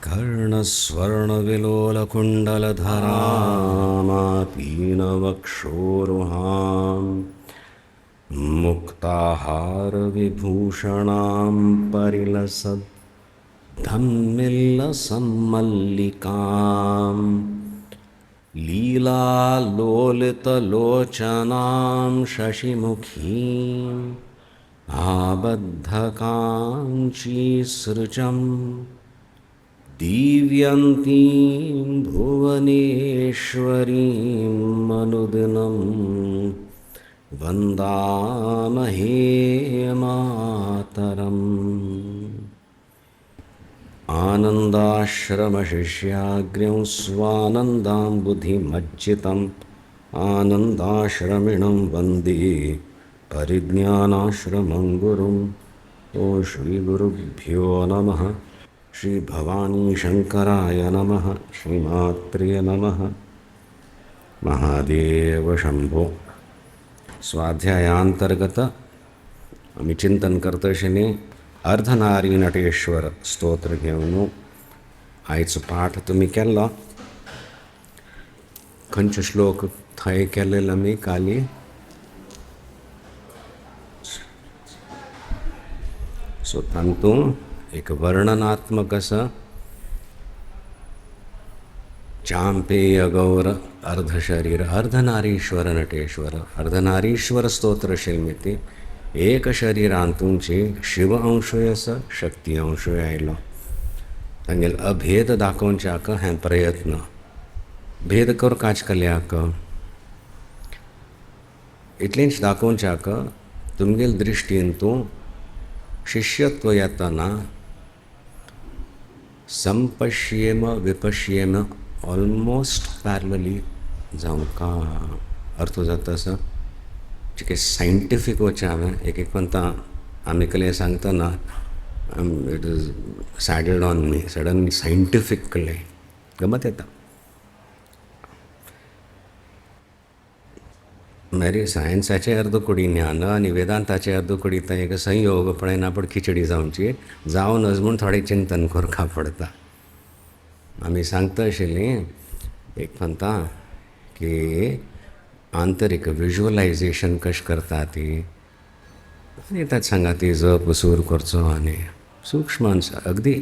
कर्णस्वर्णविलोलकुण्डलधरामापीनवक्षोरुहां मुक्ताहारविभूषणां परिलसद् धम्मिल्लसम्मल्लिकां लीलालोलितलोचनां शशिमुखीम् आबद्धकाञ्चीसृचं दिव्यन्तीं भुवनेश्वरीं अनुदिनं वन्दामहे मातरम्। आनन्दाश्रमशिष्याग्र्यं स्वानन्दाम्बुधिमज्जितम् आनन्दाश्रमिणं वन्दे परिज्ञानाश्रमं गुरुं। ओ श्रीगुरुभ्यो नमः। श्रीभवानी शंकराय नमः। श्रीमात्रे नमः। महादेव शंभो. स्वाध्यायांतर्गत आम्ही चिंतन करतशिनी अर्धनारी नटेश्वर स्तोत्र घेऊन आयचो पाठ तुम्ही केला. खंयचे श्लोक थंय केलेला मी काली सो तातूंत एक वर्णनात्मक असं चांपेय गौर अर्धशरीर अर्धनारीश्वर नटेश्वर अर्धनारीश्वर स्तोत्र शिल्मिती एक शरीरांतूंची शिव अंशूय आसा शक्ती अंशूय आयलो. तांगेलो अभेद दाखोवच्याक हें प्रयत्न भेद करपाच कल्याक इतलेंच दाखोवच्याक तुमगेल दृश्टीन तूं शिष्यत्व येतना संपश्येम विपश्येम ऑलमोस्ट पॅरलली जावंका अर्थ जाता असं जे सायंटिफीक वचें हांवें एक म्हणटा आमी कलें सांगतना it is saddled on me suddenly scientific कळ्ळें गमत येता. मेरी सायन्साचे अर्दकुडी ज्ञान आनी वेदांताचे अर्दकुडी थंय एक संयोग पळयना पूण खिचडी जावची जावनच म्हूण थोडें चिंतन करपा पडटा. आमी सांगता आशिल्लीं एक म्हणटा की आंतरीक विज्युअलायजेशन कशें करता ती आनी ताच सांगा ती जप सूर करचो आनी सूक्ष्म अगदी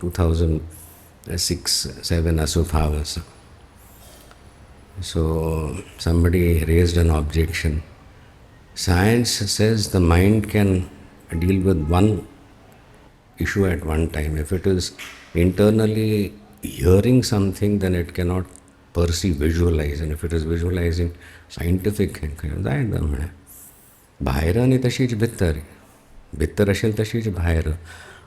2006-07 आसूं फाव आसा. So somebody raised an objection. Science says the mind can deal with one issue at one time. If it is internally hearing something, then it cannot perceive, visualize. And if it is visualizing, scientific भायर आनी तशीच भितर भितर असेल तशीच भायर.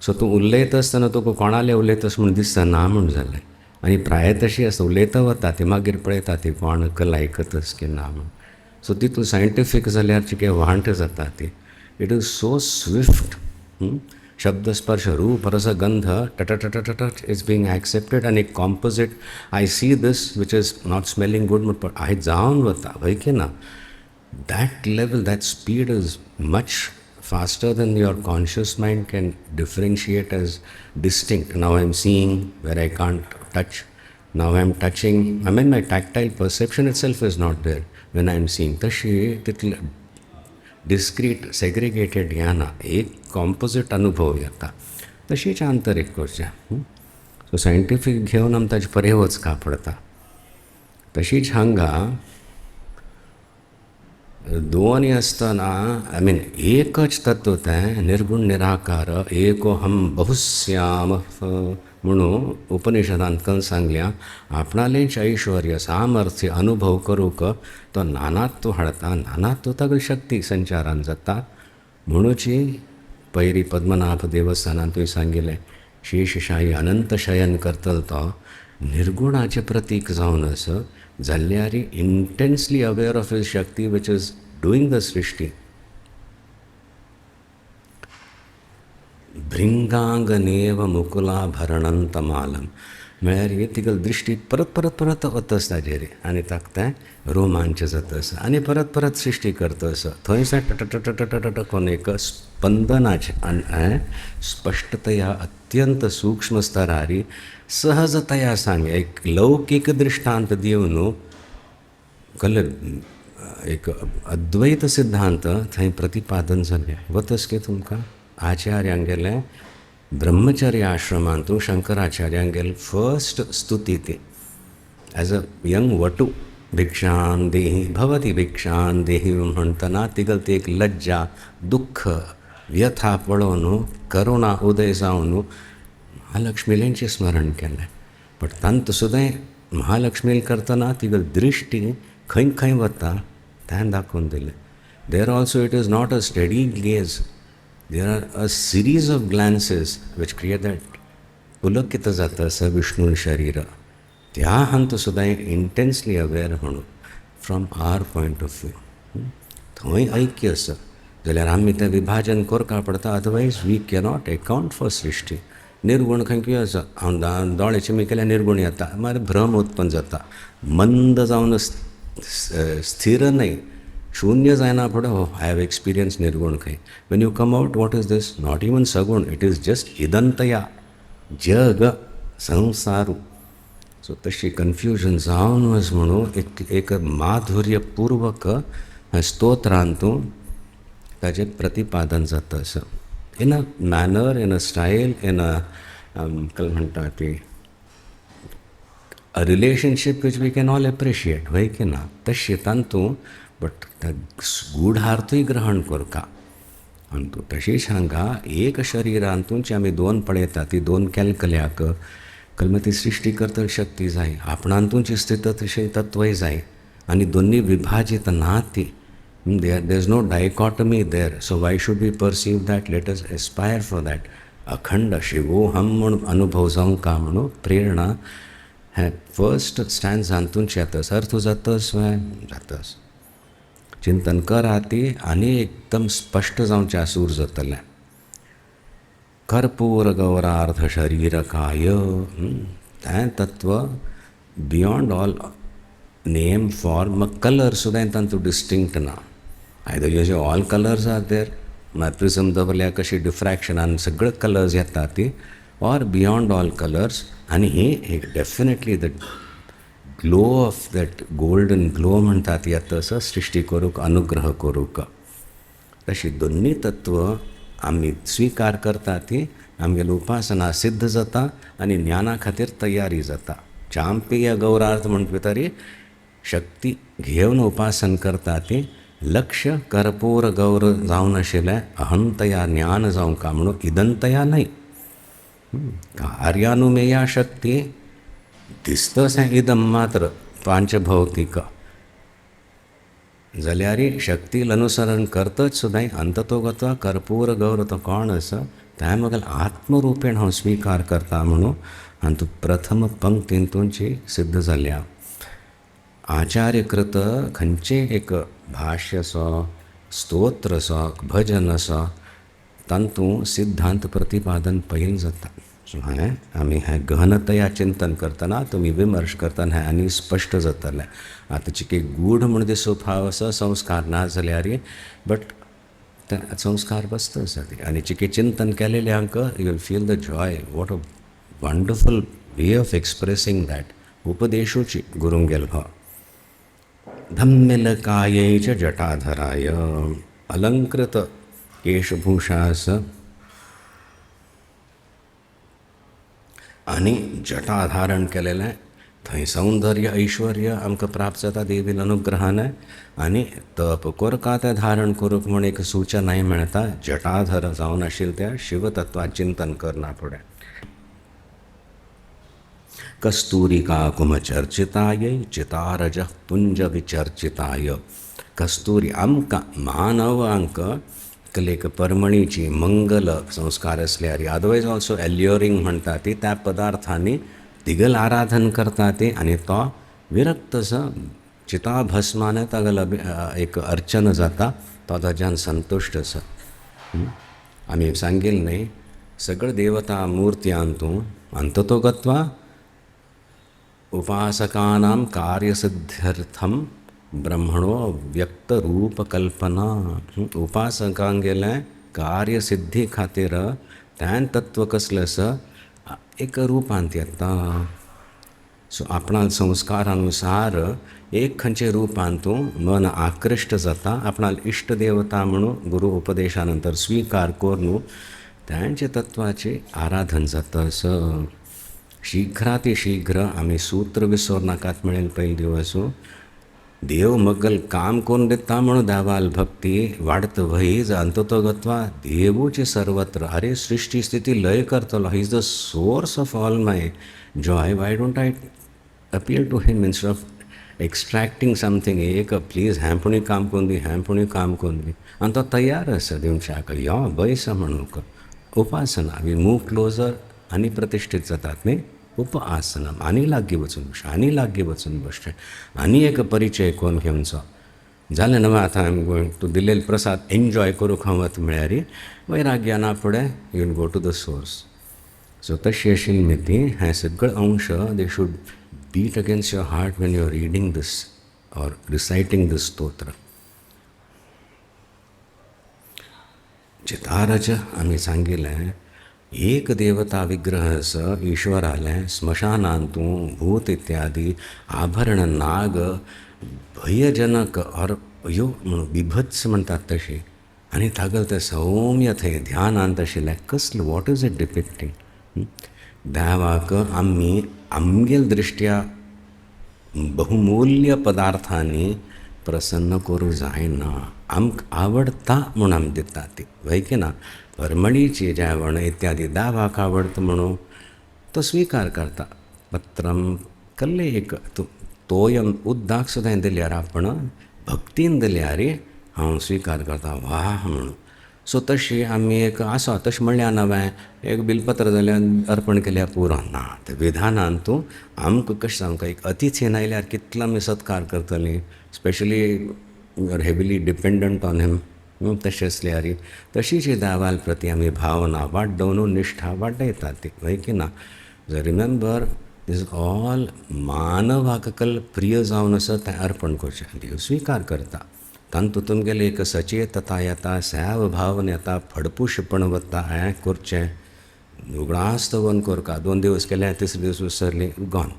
So तूं उलयता आसतना तुका कोणालें उलयता म्हूण दिसता ना म्हूण जालें आनी प्राय तशी आसता उलयता वता ती मागीर पळयता ती कोण आयकतस की ना म्हूण. सो ती तूं सायंटिफीक जाल्यार चिके वांट जाता ती. It is so Swift. शब्द स्पर्श रूप रस गंध टट इज बींग एक्सेप्टेड आनी एक composite I see this which is not smelling good म्हूण हांव जावन वता वय की ना. That level that speed is much faster than your conscious mind can differentiate as distinct. Now I'm seeing where I can't touch. Now I'm touching. I mean my tactile perception itself is not there when I'm seeing. तशी तितले discrete segregated ज्ञाना एक composite अनुभव येता तशीच आंतरीक करचें. So scientific घेवन आमी ताजे परे वचका पडटा. तशीच हांगा दोन्ही असताना आय मीन एकच तत्व तें निर्गुण निराकार एको हम बहुश्याम म्हणून उपनिषदांत सांगल्या. आपणालेंच ऐश्वर्य सामर्थ्य अनुभव करूक तो नानात्व हाडता. नानात्व ताका शक्ती संचारान जाता म्हणूची पैरी पद्मनाभ देवस्थानांत तुवें सांगिल्लें शेषशाही अनंत शयन करतलो तो निर्गुणाचे प्रतीक जावन आसा जाल्यार intensely aware of his shakti which is doing the srishti. भृंगांगनेव मुकुलाभरणंतमालम. म्हळ्यार तिगल दृश्टी परत परत परत वतस ताजेर आनी ताका तें रोमांच जातस आनी परत परत सृश्टी करतस थंयसर टटटटटटट कोन्न एक स्पंदनाचे स्पष्टतया अत्यंत सूक्ष्म स्तरारी सहजतया सांगे एक लौकिक दृश्टांत दिवन कल एक अद्वैत सिद्धांत थंय प्रतिपादन जालें वतस की तुमकां आचार्यांगेलें ब्रह्मचर्य आश्रमांतू शंकराचार्यांगेल फर्स्ट स्तुती ती ॲज अ यंग वटू भिक्षां देही भवती भिक्षां देही म्हणटना तिगल ती एक लज्जा दुःख व्यथा पळोवन करुणा उदय जावन महालक्ष्मीलेंचें स्मरण केलें बट तांत सुद्दां महालक्ष्मी करतना तिगल दृश्टी खंय खंय वता तें दाखोवन दिलें there also it is not a steady gaze there are a series of glances which create that पुलकित जाता स विष्णू शरीर त्या हंत सुद्दां इंटेन्सली अवेअर म्हणून from our point of view थंय ऐक्य आसा जाल्यार आमी तें विभाजन करपा पडटा otherwise we cannot account for srishti निर्गुण खंय खंय आसा हांव दोळे चिमी केल्यार निर्गुण येता मागीर भ्रम उत्पन्न जाता मंद जावन स्थिर न्हय शून्य जायना फुडें आय हॅव एक्सपिरियन्स निर्गुण खंय when you come out what is this not even सगुण इट इज जस्ट इदंतया जग संसारू सो तशी कन्फ्युजन जावन वच म्हणून एक माधुर्यपूर्वक स्तोत्रांतून ताचें प्रतिपादन जाता असं in a manner in a style in a कल म्हणटा ती a relationship which we can all appreciate वय की ना तशी तांतू बट त्या गूढार्थूय ग्रहण करता आनी तूं तशीच हांगा एक शरिरांतूच आमी दोन पळयता ती दोन केलकल्याक कल्म ती सृश्टी करतली शक्ती जाय आपणांतूच स्थित तशें तत्वय जाय आनी दोनी विभाजीत ना ती there is no dichotomy there so why should we perceive that let us aspire for that अखंड शिवोहम म्हणून अनुभव जावंका म्हणून प्रेरणा हे फर्स्ट स्टॅन्ड्सांतूच येतस अर्थ जातस जातस चिंतन करा ती आनी एकदम स्पश्ट जावचें सूर जातलें कर्पूर गौरार्ध शरीरकाय तें तत्व beyond all name form colour सुद्दां तांतूं डिस्टिंक्ट ना either use all colours are there मागीर प्रिझम दवरल्यार कशी डिफ्रॅक्शनान सगळे कलर्स येता ती ऑर बियॉन्ड ऑल कलर्स आनी ही एक definitely the glow of that golden glow म्हणटात येतस सृश्टी करूंक अनुग्रह करूंक तशी दोन्ही तत्व आमी स्विकार करता ती आमगेली उपासना सिद्ध जाता आनी ज्ञाना खातीर तयारी जाता चांपेय गौरार्थ म्हणटा तरी शक्ती घेवन उपासन करता ती लक्ष कर्पूर गौर जावन आशिल्लें अहंतया ज्ञान जावंका म्हणून इदंतया न्हय कार्यानुमेया शक्ती दिसतस हें इदम मात्र पांचभौतिक जाल्यार शक्तील अनुसरण करतच सुद्दां अंततोगत्वा कर्पूर गौर तो कोण आसा त्या मगल आत्मरुपेण हांव स्विकार करता म्हणून आनी तूं प्रथम पंक्तींतूंची सिद्ध जाल्या आचार्यकृत खंयचें एक भाष्य असो स्तोत्र असो भजन असो तांतूं सिद्धांत प्रतिपादन पयलीं जाता सो हें आमी हें गहनतया चिंतन करतना तुमी विमर्श करतना हें आनी स्पश्ट जातलें आतां चिके गूढ म्हण दिसो फाव असो संस्कार ना जाल्यार बट ते संस्कार बसता आसा आनी चिके चिंतन केलेल्यांक you will feel the joy what a wonderful way of expressing that उपदेशूची गुरूंक गेलो हो धम्मिलकायै च जटाधराय अलंकृत केशभूषास आनी जटा धारण केलेलें थंय सौंदर्य ऐश्वर्य आमकां प्राप्त जाता देवीन अनुग्रहान आनी तप करता तें धारण करूंक म्हण एक सूचनाय मेळटा जटाधर जावन आशिल्ल्या त्या शिवतत्वाचें चिंतन करना फुडें कस्तूरिका कुमचर्चितायै चितारज पुंज विचर्चिताय कस्तुरी आमकां मानवांक एक परमणीची मंगल संस्कार असल्यार अदरवायज ऑल्सो एल्युरिंग म्हणटा ती त्या पदार्थांनी तिगल आराधन करता ती आनी तो विरक्त चिताभस्मान तागल एक अर्चन जाता तो ताच्यान संतुश्ट आसा आमी सांगिल्लें न्ही सगळे देवता मुर्त्यांतूं अंततोगत्वा उपासकानां कार्यसिद्ध्यर्थम ब्रह्मणो व्यक्तरूपकल्पना. उपासकांक गेले कार्यसिद्धी खातीर त्यान तत्व कसलें आसा, एक रुपांत येता. सो आपणा संस्कारानुसार एक खंयचे रुपान तूं मन आकृश्ट जाता. आपणाल इश्ट देवता म्हणून गुरू उपदेशानंतर स्वीकार करून त्यांचे तत्वाचे आराधन जाता. शीघ्रातिशीघ्र आम्ही सूत्र विसर नाकात मिळेल पहिले दिवस. देव मगल काम कोण देता म्हणून देवाल भक्ती वाढत वहीज अंततोगत्वा देवूचे सर्वत्र. अरे सृष्टी स्थिती लय करतलो. He is the source of all my joy. Why don't I appeal to him instead of extracting something. एक प्लीज हॅम्पुणी काम कोण दी, हॅम्पुणी काम कोण दी. आणि तो तयार आसा दिवच्याक यो बैस म्हणूक. उपासना वी मूव क्लोजर आनी प्रतिष्ठीत जातात न्ही. उपासना आनी लागीं वचून बसचें, आनी लागीं वचून बसचें, आनी एक परिचय करून घेवचो. जालें न्हय आतां आय एम गोईंग टू दिलेलो प्रसाद एन्जॉय करूंक हांव वता म्हळ्यार वैराग्याना फुडें you will go to the source. So तशी आशिल्ली मिती. हे सगळे अंश they should beat against your heart when you are reading this or reciting this stotra. चितारच आमी सांगिल्लें एक देवता विग्रह आसा ईश्वरालें. स्मशानांतूं भूत इत्यादी आभरण नाग भयजनक और अयो म्हणून बिभत्स म्हणटात तशी. आनी तागल तें सौम्य थंय ध्यानांत आशिल्लें. कसलें वॉट इज इट डिपिक्टिंग. देवाक आमी आमगेल दृश्ट्या बहुमूल्य पदार्थांनी प्रसन्न करूं जायना. आमक आवडता म्हणून आमी दिता ती वय की ना. परमळीची जेवण इत्यादी देवाक आवडता म्हणून तो स्वीकार करता. पत्रम कसलें एक तोयम उद्दाक सुद्दां दिल्यार आपण भक्तीन दिल्यार हांव स्वीकार करता वाह म्हणून. सो तशी आमी एक आसा तशें म्हणल्यार नवें एक बिलपत्र जाल्यार अर्पण केल्यार पुरो ना. ते विधानान तूं आमकां कशें आमकां एक अतिथीन आयल्यार कितलो आमी सत्कार करतलीं. Specially you are heavily dependent on him. तशें आसल्यार तशीच देवाल प्रती आमी भावना वाडोवन निश्ठा वाडयतात ती वय की ना. रिमेंबर दिस ऑल मानवाक प्रिय जावन आसा तें अर्पण करचें. देव स्वीकार करता. तातूंत तुमगेले एक सचेतता येता, सेव भावन येता, फडपूशपण वता. हें करचें उगडास दवन करता. 2 दीस केले, तिसरे दीस विसरली गॉन.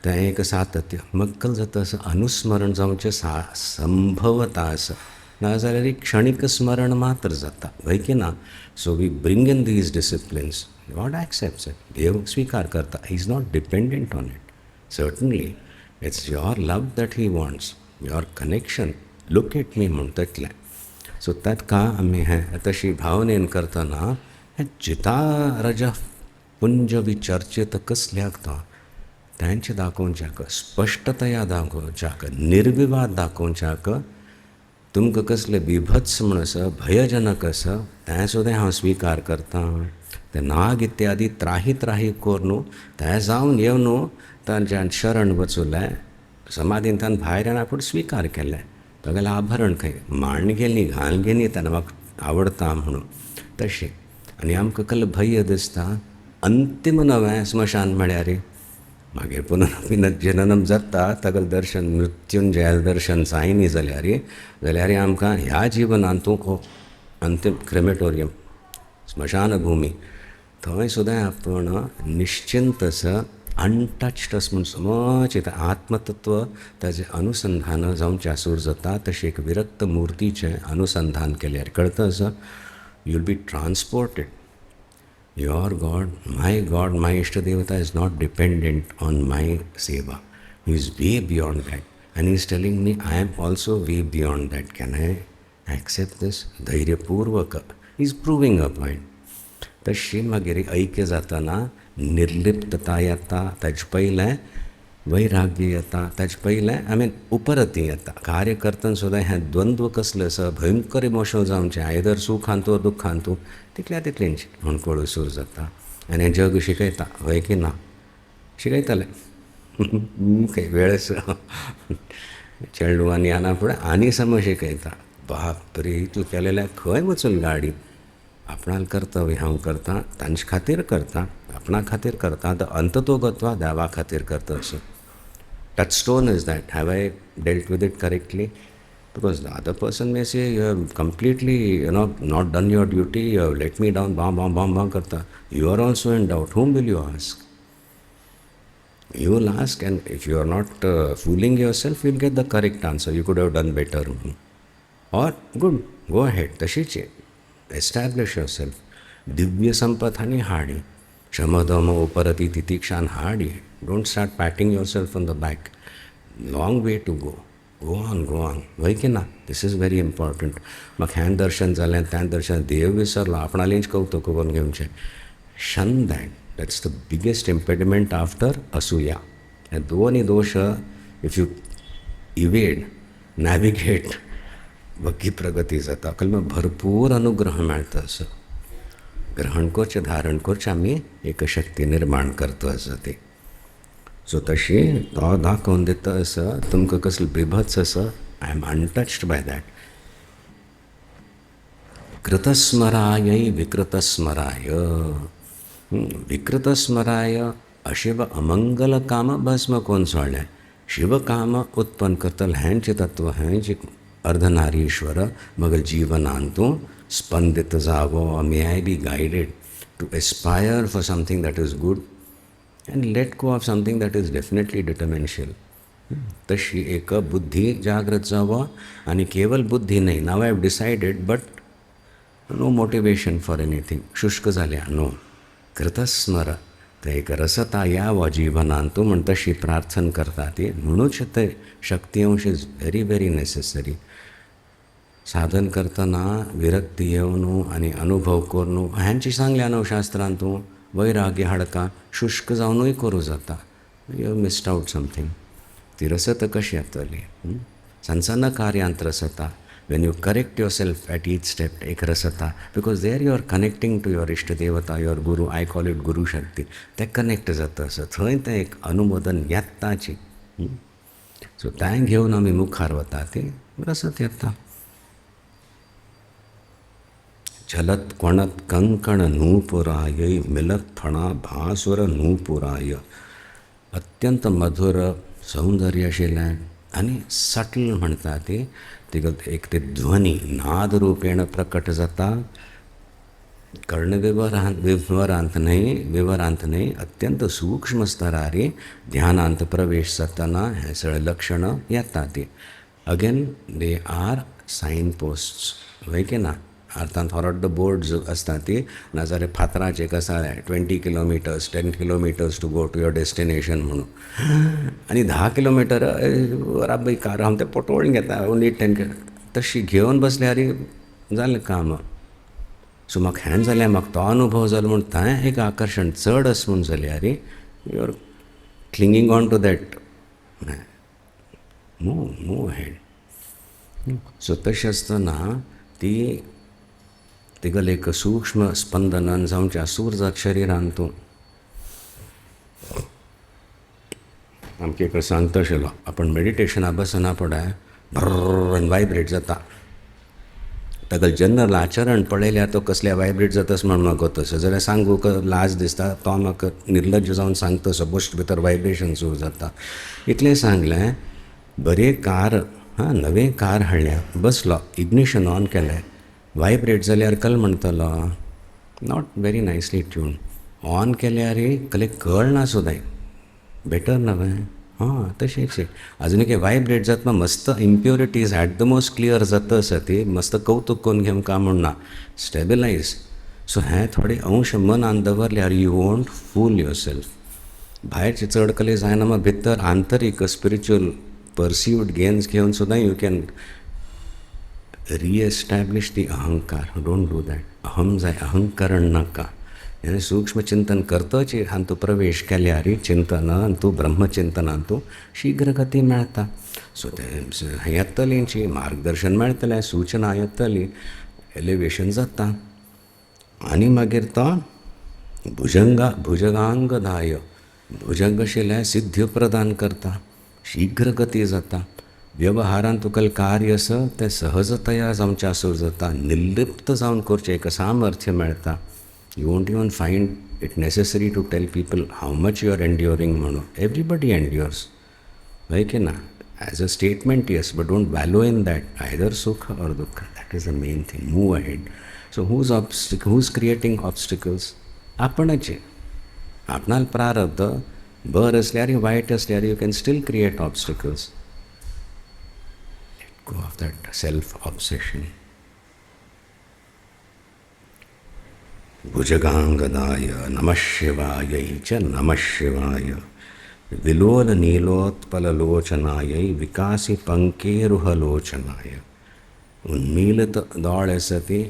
तें एक सातत्य मक्कल जाता. असं अनुस्मरण जावचें संभवता आसा. नाजाल्यार एक क्षणिक स्मरण मात्र जाता वय की ना. So we bring in these disciplines. God accepts it. देव स्वीकार करता. He is not dependent on it. Certainly it's your love that he wants, your connection. Look at me म्हणून ततलें. सो ताका आमी हें तशी भावनेन करतना हें चितारज पुंज विचर्चित कसल्याक तो तांचे दाखोवच्याक, स्पश्टतया दाखोवच्याक, निर्विवाद दाखोवच्याक. तुमकां कसलें बिभत्स म्हण आसा, भयजनक आसा तें सुद्दां हांव स्वीकार करता. ते नाग इत्यादी त्राही त्राही कोर न्हू तें जावन येवन न्हू तांच्यान शरण वचूलें. समाधीन तान भायर येना पूण स्वीकार केलें. तागेलें आभरण खंय मांड गेली घाल गेली तेन्ना म्हाका आवडटा म्हणून तशें. आनी आमकां कसलें भय दिसता. अंतीम नवें स्मशान म्हळ्यार मागीर पुनर्जनन जाता. तागेलें दर्शन मृत्युंजयाल दर्शन जायनी जाल्यार आमकां ह्या जिवनांतूं अंतीम क्रेमेटोरियम स्मशान भूमी थंय सुद्दां आपण निश्चिंत आसा, अनटच्ड आसा म्हूण समज आत्मतत्व ताजें अनुसंधान जावचें आसूर जाता. तशें एक विरक्त मुर्तीचें अनुसंधान केल्यार कळटा आसा you will be transported. Your God, my Ishtadevata is not dependent on my seva. He is way beyond that. And he is telling me, I am also way beyond that. Can I accept this? Dhairyapurvaka. He is proving a point. तशी मागीर ऐक्य जातना निर्लिप्तता येता. ताजे पयलें वैराग्य येता. ताजे पयलें उपरती येता. कार्य करतना सुद्दां हें द्वंद्व कसलें आसा, भयंकर इमोशनल जावचें आयदर सुखांतू वा दुखांतू तितल्या तितलेंच म्हूण कळूं सुरू जाता. आनी हें जग शिकयता वय की ना. शिकयतालें खंय वेळ आसा चेडूं आनी आना फुडें आनी समज शिकयता. बाप रे इतलें केलेलें खंय वचून गाडी. आपणाल कर्तव्य हांव करता, तांचे खातीर करता, आपणा खातीर करता. अंततोगत्वा देवा खातीर करता. अशें touchstone is that, have I dealt with it correctly? Because the other person may say, you have completely, not done your duty, you have let me down, bam, bam, bam, bam, karta. You are also in doubt. Whom will you ask? You will ask, and if you are not fooling yourself, you'll get the correct answer. You could have done better. Or, good, go ahead, tashiche. Establish yourself. Divya sampathani hadi. Shamadama uparati titikshan hadi. Don't start patting yourself on the back. Long way to go. Go on, go on. Why की This is very important. मग ह्यान दर्शन झालें, त्यान दर्शन, देव विसरला, आपणालेंच कौतुक करून घेवचें. Shun that. That's the biggest impediment after asuya. And दोन्ही दोष, if you evade, navigate, बग्गी प्रगती जाता. अकल्मे भरपूर अनुग्रह मेळता असं. ग्रहण करचें, धारण करचें, आमी एक शक्ती निर्माण करता असं ते. सो तशी तो दाखोवन दिता असं, तुमकां कसलें बिभत्स असं, I am untouched by that. कृतस्मरायै विकृतस्मराय. विकृतस्मराय अशिव अमंगल काम भस्म कोण सोडलें. शिव काम उत्पन्न करतल हेंचे तत्व हेंचे अर्धनारीश्वर मग जीवनांतू स्पंदित जावो. May I be guided to aspire for something that is good and let go of something that is definitely detrimental. तशी एक बुद्धी जागृत जावं आणि केवळ बुद्धी नाही. Now I have decided but no motivation for anything. शुष्क जाल्या नो. कृतस्मर ते एक रसता यावं जीवनांत तूं म्हण तशी प्रार्थना करता ती. म्हणूच ते शक्ती अंश इज व्हेरी व्हेरी नेसेसरी. साधन करतना विरक्ती येवन आनी अनुभव करून हांची सांगल्या न्हू शास्त्रांतू. वैराग्य हाडका शुष्क जावनूय करूं जाता. You missed out something. ती रसत कशी येतली. संसार कार्यांत रसता. When you correct yourself at each step एक रसता. Because there you are connecting to your ishta devata, your guru. I call it guru shakti. ते कनेक्ट जाता असं थंय तें एक अनुमोदन येताची. सो तें घेवन आमी मुखार वता ती रसत येता. झलत कोणत कंकण नूपुराय मिलत फणा भासुर नूपुराय. अत्यंत मधुर सौंदर्य आशिल्लें आनी सटल म्हणटा ती. तिका एक ते ध्वनी नाद रुपेण प्रकट जाता. विवरांत न्हय अत्यंत सूक्ष्म स्तरारी ध्यानांत प्रवेश जातना हें सगळें लक्षणां येता ती. Again they are sign posts. वय की ना. अर्थात हॉरड बोर्ड्स असतात ती. नाजाल्यार फातराचे कसा 20 kilometres 10 kilometres to go to your destination म्हणून. आनी 10 किलोमिटर राबय कार हांव तें पटोवून घेता. ओन्ली 10 तशी घेवन बसल्यार जालें काम. सो म्हाका हें जालें, म्हाका तो अनुभव जालो म्हूण थंय एक आकर्शण चड आसा म्हूण जाल्यार you are clinging on to that. Move ahead. So तशें आसतना ती तिगल एक सूक्ष्म स्पंदनान जावच्या सूर जात शरिरांतू. आमकां एक सांगता आशिल्लो, आपण मेडिटेशना बसना पळय भर्रन वायब्रेट जाता. ताका जनरल आचरण पळयल्यार तो कसल्या वायब्रेट जातास म्हण म्हाका तसो. जाल्यार सांगूक लाज दिसता. तो म्हाका निर्लज्ज जावन सांगता तसो बश्ट भितर वायब्रेशन सुरू जाता. इतलें सांगलें. बरी कार नवें कार हाडल्या, बसलो, इग्निशन ऑन केलें, वायब्रेट जाल्यार कल म्हणटलो नॉट व्हेरी नायसली ट्यून. ऑन केल्यार कले कळना सुद्दां. बेटर नवें. तशेंच आजुनी कितें वायब्रेट जाता मस्त impurities at the most clear जाता आसा ती. मस्त कौतुक करून घेवंक काम म्हणना. स्टेबिलायज. सो हें थोडे अंश मनान दवरल्यार you won't fool yourself. भायरचे चड कले जायना. मग भितर आंतरीक स्पिरिच्युअल परसिव्ड गेन्स घेवन सुद्दां यू कॅन रिएस्टॅब्लिश दी अहंकार. Don't do that. अहम जाय, अहंकरण नाका. हें सूक्ष्म चिंतन करतच हातूं प्रवेश केल्यार चिंतनान तूं ब्रह्मचिंतनान तूं शीघ्र गती मेळटा. सो तें येतलींची मार्गदर्शन मेळटलें, सूचना येतली, एलिवेशन जाता. आनी मागीर तो भुजगांगधाय. भुजंग आशिल्लें सिद्ध्यो प्रदान करता. शीघ्र गती जाता. व्यवहारांत तुका कार्य आसा तें सहजतया जावचें आसूं जाता. निर्लिप्त जावन करचें एक सामर्थ्य मेळटा. You won't even find it necessary to tell people how much you are enduring म्हणून. Everybody endures. है कि ना? As a statement, yes, but don't wallow in that, either sukha or dukkha. That is the main thing. Move ahead. So who's creating obstacles? आपणच आहे. आपणाला प्रारब्ध बरं असल्यावर वाईट असल्यावर you can still create obstacles. Let go of that self-obsession. भुजगांगदाय नमः शिवायै च नमः शिवाय विलोल नीलोत्पललोचनायै विकासी पंकेरुहलोचनाय. उन्मीलित डोळे सती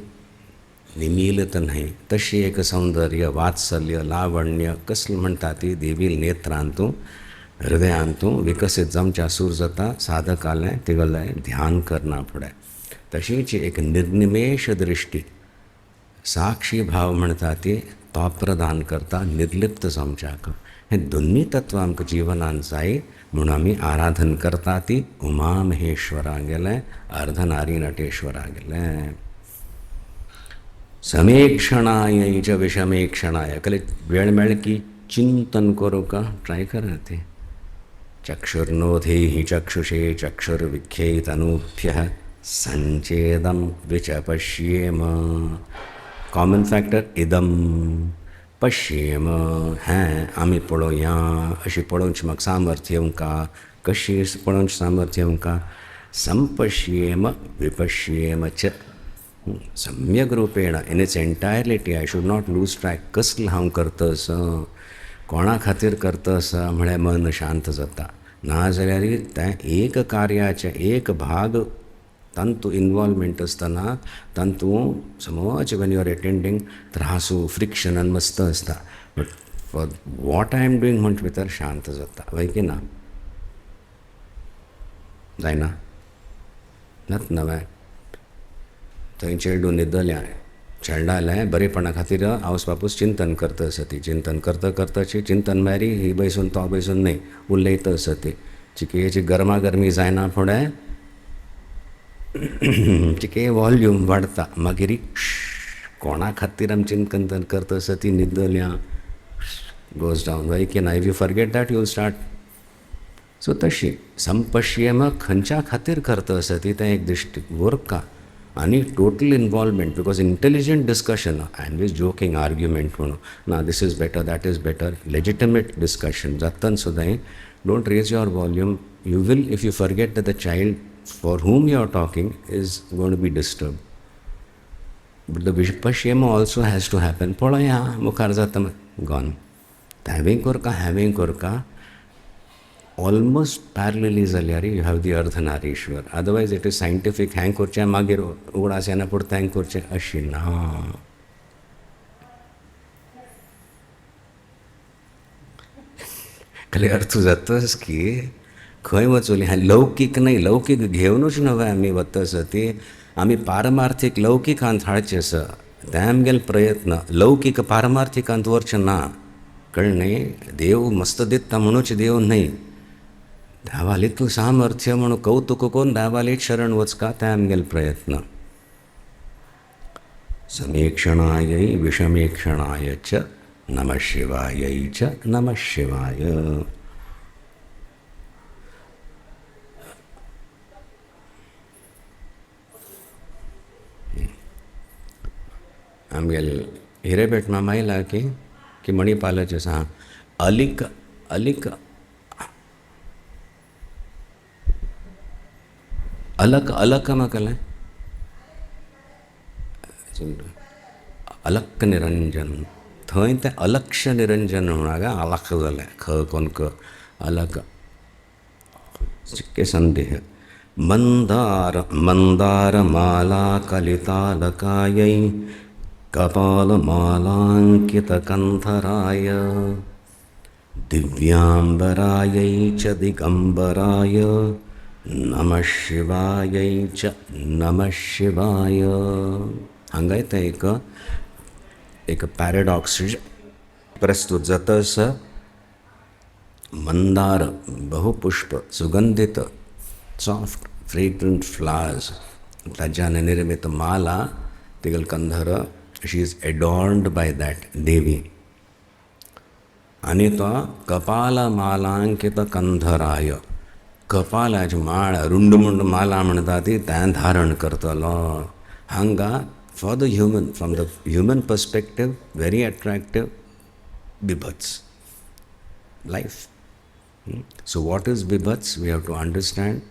निमीलित नाही तशी एक सौंदर्य वात्सल्य लावण्य कसलं म्हणता ती देवील नेत्रांतू हृदयांतू विकसित जमच्या सूर जाता साधकाले तिगलाय ध्यान करना पडे. तशीच एक निर्निमेष दृष्टी साक्षी भाव म्हणता ती तो प्रदान करता निर्लिप्त समचाक. हे दोन्ही तत्व आमक जीवनान जाई म्हणून आम्ही आराधन करता ती उमा महेश्वरा गेले अर्धनारी नटेश्वरा गेले. समेक्षणाय च विषमेक्षणाय कले वेळ मिळेल की चिंतन करू का ट्राय करा ते. चक्षुर्नोधेहि चक्षुषे चक्षुर्विख्येत अनूभ्यः संचेदम विचपश्येम. कॉमन फॅक्टर इदम पश्येम. हैं आम्ही पळोवया अशी पळोवची म्हाका सामर्थ्य येवंका कशी पळोवची सामर्थ्य येवंका. संपश्येम विपश्येम च सम्यक रूपेण in its entirety. I should not lose track कसलं हांव करतस कोणा खातीर करतस म्हळ्यार मन शांत जाता. ना जाल्यार तें एक कार्याचे एक भाग तंतू इन्वॉल्वमेंट असतना तंतू समज वेन यू आर अटेंडिंग त्रासू फ्रिक्शन आनी मस्त असता. But for what I am doing म्हणटा भितर शांत जाता. वय की ना? जायना नात नवे थंय चेडूं न्हिदल्या चेडणालें बरेपणा खातीर आवस बापूस चिंतन करता आसती. चिंतन करता करताची चिंतन मारी ही बैसून तो बैसून न्ही उलयता आसती. चिकयेची गरमागरमी जायना फुडें चिके वॉल्यूम वाडता. मागीर कोणा खातीर आमी चिंतन करता आसती न्हिदल्या गोज डावन. वय की ना? If you forget that you will start. So तशी संपश्येम खंयच्या खातीर करता आसती तें एक दिश्टी उरका आनी total involvement. Because intelligent discussion I am joking argument म्हणून ना this is better that is better legitimate discussion जातन सुद्दां don't raise your volume. You will if you forget that the child for whom you are talking is going to be disturbed. But the Vipashyama also has to happen. पळया मुखार जाता gone. Having करका almost parallelly जाल्यार you have the Ardhanarishwar. Otherwise it is scientific. hang करचें मागीर उगडास येना पुरता hang करचें अशी ना. क्लियर तूं जातस की खंय वचोली. हां लौकीक न्ही लौकीक घेवनूच नवे आमी वता आसती. आमी पारमार्थीक लौकिकांत हाडचें आसा तें आमगेले प्रयत्न. लौकीक पारमार्थीकांत व्हरचें ना. कळ्ळें न्ही? देव मस्त दिता म्हणूच देव न्ही. देवाली तूं सामर्थ्य म्हणून कौतुक करून देवालीच शरण वचका तें आमगेले प्रयत्न. समीक्षणायै विषमीक्षणाय च नमः शिवायै च नमः शिवाय. आमगेल हिरेबेट मामा आयला की मणिपालाचे आसा. अलिक अलिक अलक अलक म्हाका अलक निरंजन थंय तें अलक्ष निरंजन म्हणा गा अलक जालें ख कोन क अलक चिक्के संदेह. मंदार मंदार माला कलितालकायै कपालमालाङ्कितकन्धराय दिव्याम्बरायै च दिगम्बराय नमः शिवायै च नमः शिवाय. हांगा एक पॅरेडॉक्स प्रस्तुत जाता आसा. मंदार बहुपुष्प सुगंधित सॉफ्ट फ्रेग्रंट फ्लावर्स ताज्यान निर्मित माला तिगल कंधर शी इज एडॉर्न्ड बाय दॅट देवी. आनी तो कपाल मालांकित कंधराय कपालाची माळ रुंड मुंड माला म्हणटा ती तें धारण करतलो हांगा for the human from the human perspective very attractive बिभत्स life. So what is Bibhats? We have to understand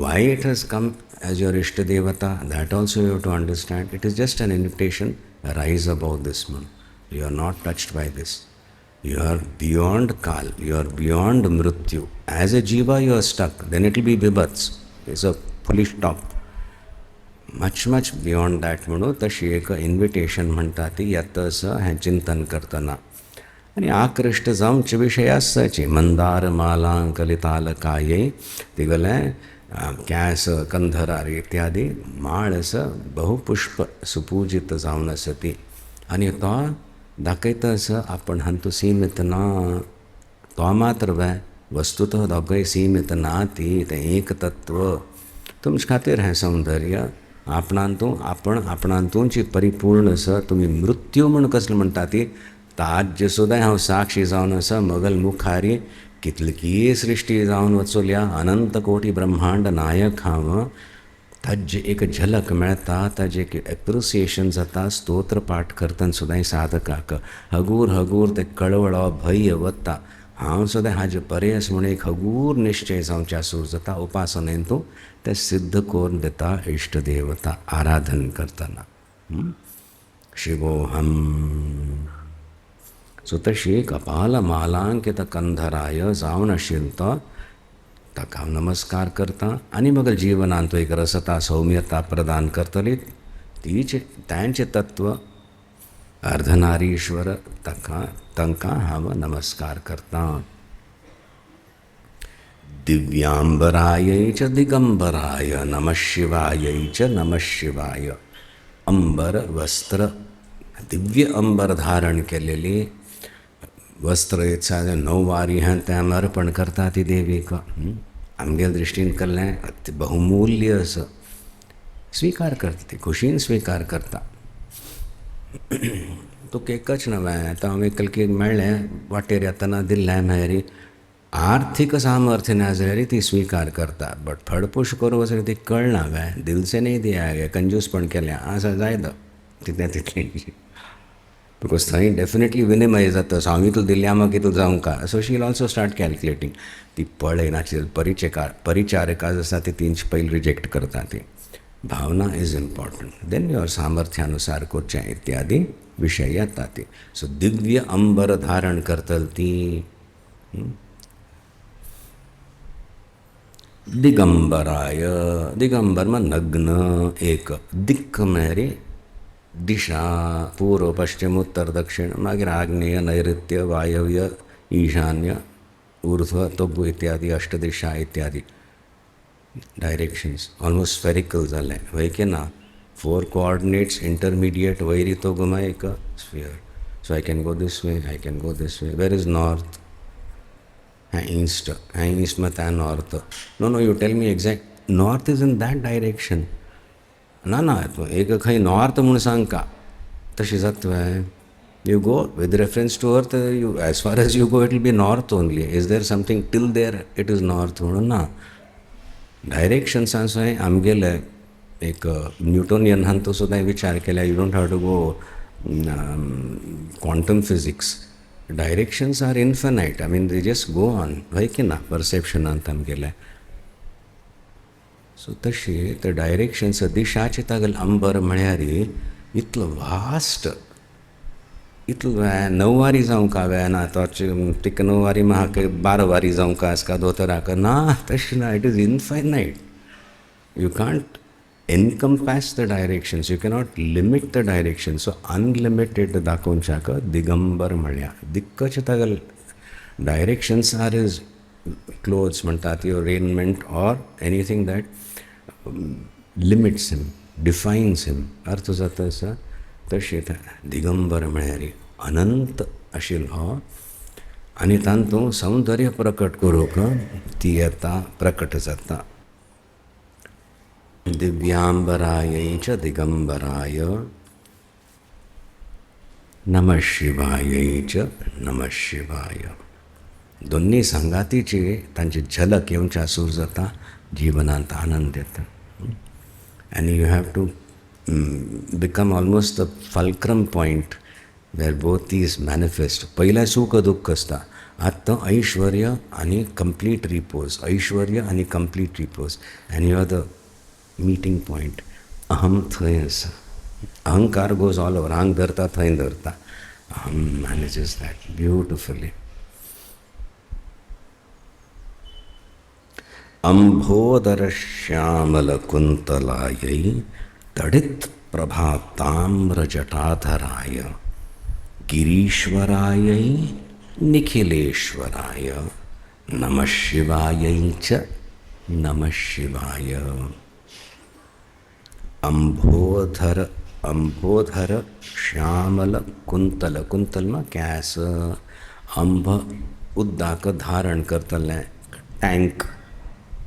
why it has come as your Ishta Devata. That also you have to understand. It is just an invitation. Rise above this man. You are not touched by this. You are beyond Kal. You are beyond Mrityu. As a Jiva you are stuck. Then it will be Bibhats. It's a fully stop. Much beyond that म्हणू तशी एक invitation म्हणटा ती येतस हें चिंतन करतना आणि आकृष्ट जावंच विशयासची मंदार मालांकलितालकाये तिगलें कॅस कंधरार इत्यादी माळस बहुपुष्प सुपूजित जावन आसती आनी तो दाखयतस आपण हांतू सीमित ना तो मात्र वे वस्तुतः दोगय सीमित ना ती तें एक तत्व तुमचे खातीर हें सौंदर्य आपणांतूंची परिपूर्ण आसा तुमी मृत्यू म्हण कसलें म्हणटा ती ताज सुद्दां हांव साक्षी जावन आसा मगल मुखारी कितलीकी सृश्टी जावन वचुल्या अनंत कोटी ब्रह्मांड नायक हांव ताजे एक झलक मेळटा ताजे एक एप्रिसिएशन जाता स्तोत्र पाठ करतना सुद्दां साधकाक हगूर हगूर ते कळवळो भय वता हांव सुद्दां हाजे पर्यस म्हूण एक हगूर निश्चय जावच्या सूर जाता उपासनेन तूं ते सिद्ध करून दिता इश्ट देवता आराधन करतना शिवोहम सो तशी कपाल मालांकित कंधराय जावन आशिल्लो तो ताका हांव नमस्कार करता आनी मग जिवनांत एक रसता सौम्यता प्रदान करतली तीच तांचें तत्व अर्धनारीश्वर तांकां हांव नमस्कार करता दिव्यांबरायै च दिगंबराय नमः शिवायै च नमः शिवाय अंबर वस्त्र दिव्य अंबर धारण केलेली वस्त्र एक नववारी हां तें अर्पण करता ती देवीक आमगे दृश्टीन केल्लें बहुमूल्य असं स्वीकार करता ती खुशीन स्वीकार करता तुका एकच नवें आतां हांव एक मेळ्ळें वाटेर येतना दिल्लें मागीर आर्थिक सामर्थ्य ना जाल्यार ती स्वीकार करता बट फडपूश करूं वचून ती कळना हांवें दिल से नहीं दिया गे कंजूसपण केलें आसा जायत तितलें तितलें बिकॉज थंय डेफिनेटली विनिमय जाता सो हांव इतलो दिल्ल्या म्हाका इतलो जावंका so she will also start calculating ती पळयनाची परिचारिका आसा ती तेंची पयलीं रिजेक्ट करता ती भावना इज इम्पॉर्टंट देन युअर सामर्थ्यानुसार करचें इत्यादी विशय येता ती सो दिव्य अंबर धारण करतली ती दिगंबराय दिगंबर में नग्न एक दिक्क मेरी दिशा पूर्व पश्चिम उत्तर दक्षिण मागीर आग्नेय नैऋत्य वायव्य ईशान्य ऊर्ध्व तोगु इत्यादी अष्टदिशा इत्यादी डायरेक्शन्स ऑलमोस्ट स्फेरिकल जालें वय की ना 4 कोऑर्डिनेट्स इंटरमिडिएट वयरी तोगुमा एक sphere so I can go this way I can go this way where is north east में त्या north no you tell me exact north is in that direction ना एक खंय नॉर्थ म्हणून सांगका तशी जातवें you go with reference to earth you as far as you go it will be north only is there something till there it is north म्हणून ना डायरेक्शन्सांचो आमगेले एक न्यूटोनियन हांवें तो सुद्दां विचार केल्या you don't have to go quantum physics directions are infinite I mean they just go on वय की ना परसेप्शनांत आमगेले सो तशी ते डायरेक्शन्स दिशाचे तागेल अंबर म्हळ्यार इतलो वास्ट इतलो नववारी जावंक हांवें ना तिका नववारी म्हाका 12 वारी जावंक आसका दोतोराक ना तशें ना it is infinite you can't encompass the directions you cannot limit the direction so unlimited दाखोवच्याक दिगंबर म्हळ्यार दिक्कचे तागेल डायरेक्शन्स आर इज क्लोथ्स म्हणटात your raiment or anything that limits him defines him अर्थ जाता आसा तशें दिगंबर म्हळ्यार अनंत आशिल्लो आनी तातूंत सौंदर्य प्रकट करूंक ती येता प्रकट जाता दिव्यांबरायै च दिगंबराय नमः शिवायै च नमः शिवाय दोन्ही संगातीची तांची झलक येवच्या सूर जाता जीवनांत आनंद येता. And you have to become almost the fulcrum point where both these manifest. पहिला सुख दुःख असता, आत्ता ऐश्वर्य आणि कंप्लीट रिपोज, ऐश्वर्य आणि complete repose, and you are the meeting point. अहम थंय आसा. अहंकार गोज ऑल ओवर. अंग धरता थंय धरता. अहम मॅनेजेस दॅट ब्युटिफुली. अंभोदर श्यामल कुंतलायै तडित प्रभा ताम्र जटाधराय गिरीश्वरायै निखिलेश्वराय नमः शिवायै च नमः शिवाय. अंभोधर अंभोधर श्यामल कुंतल. कुंतलમાં કેસ अंभ उद्दाक धारण करतले टँक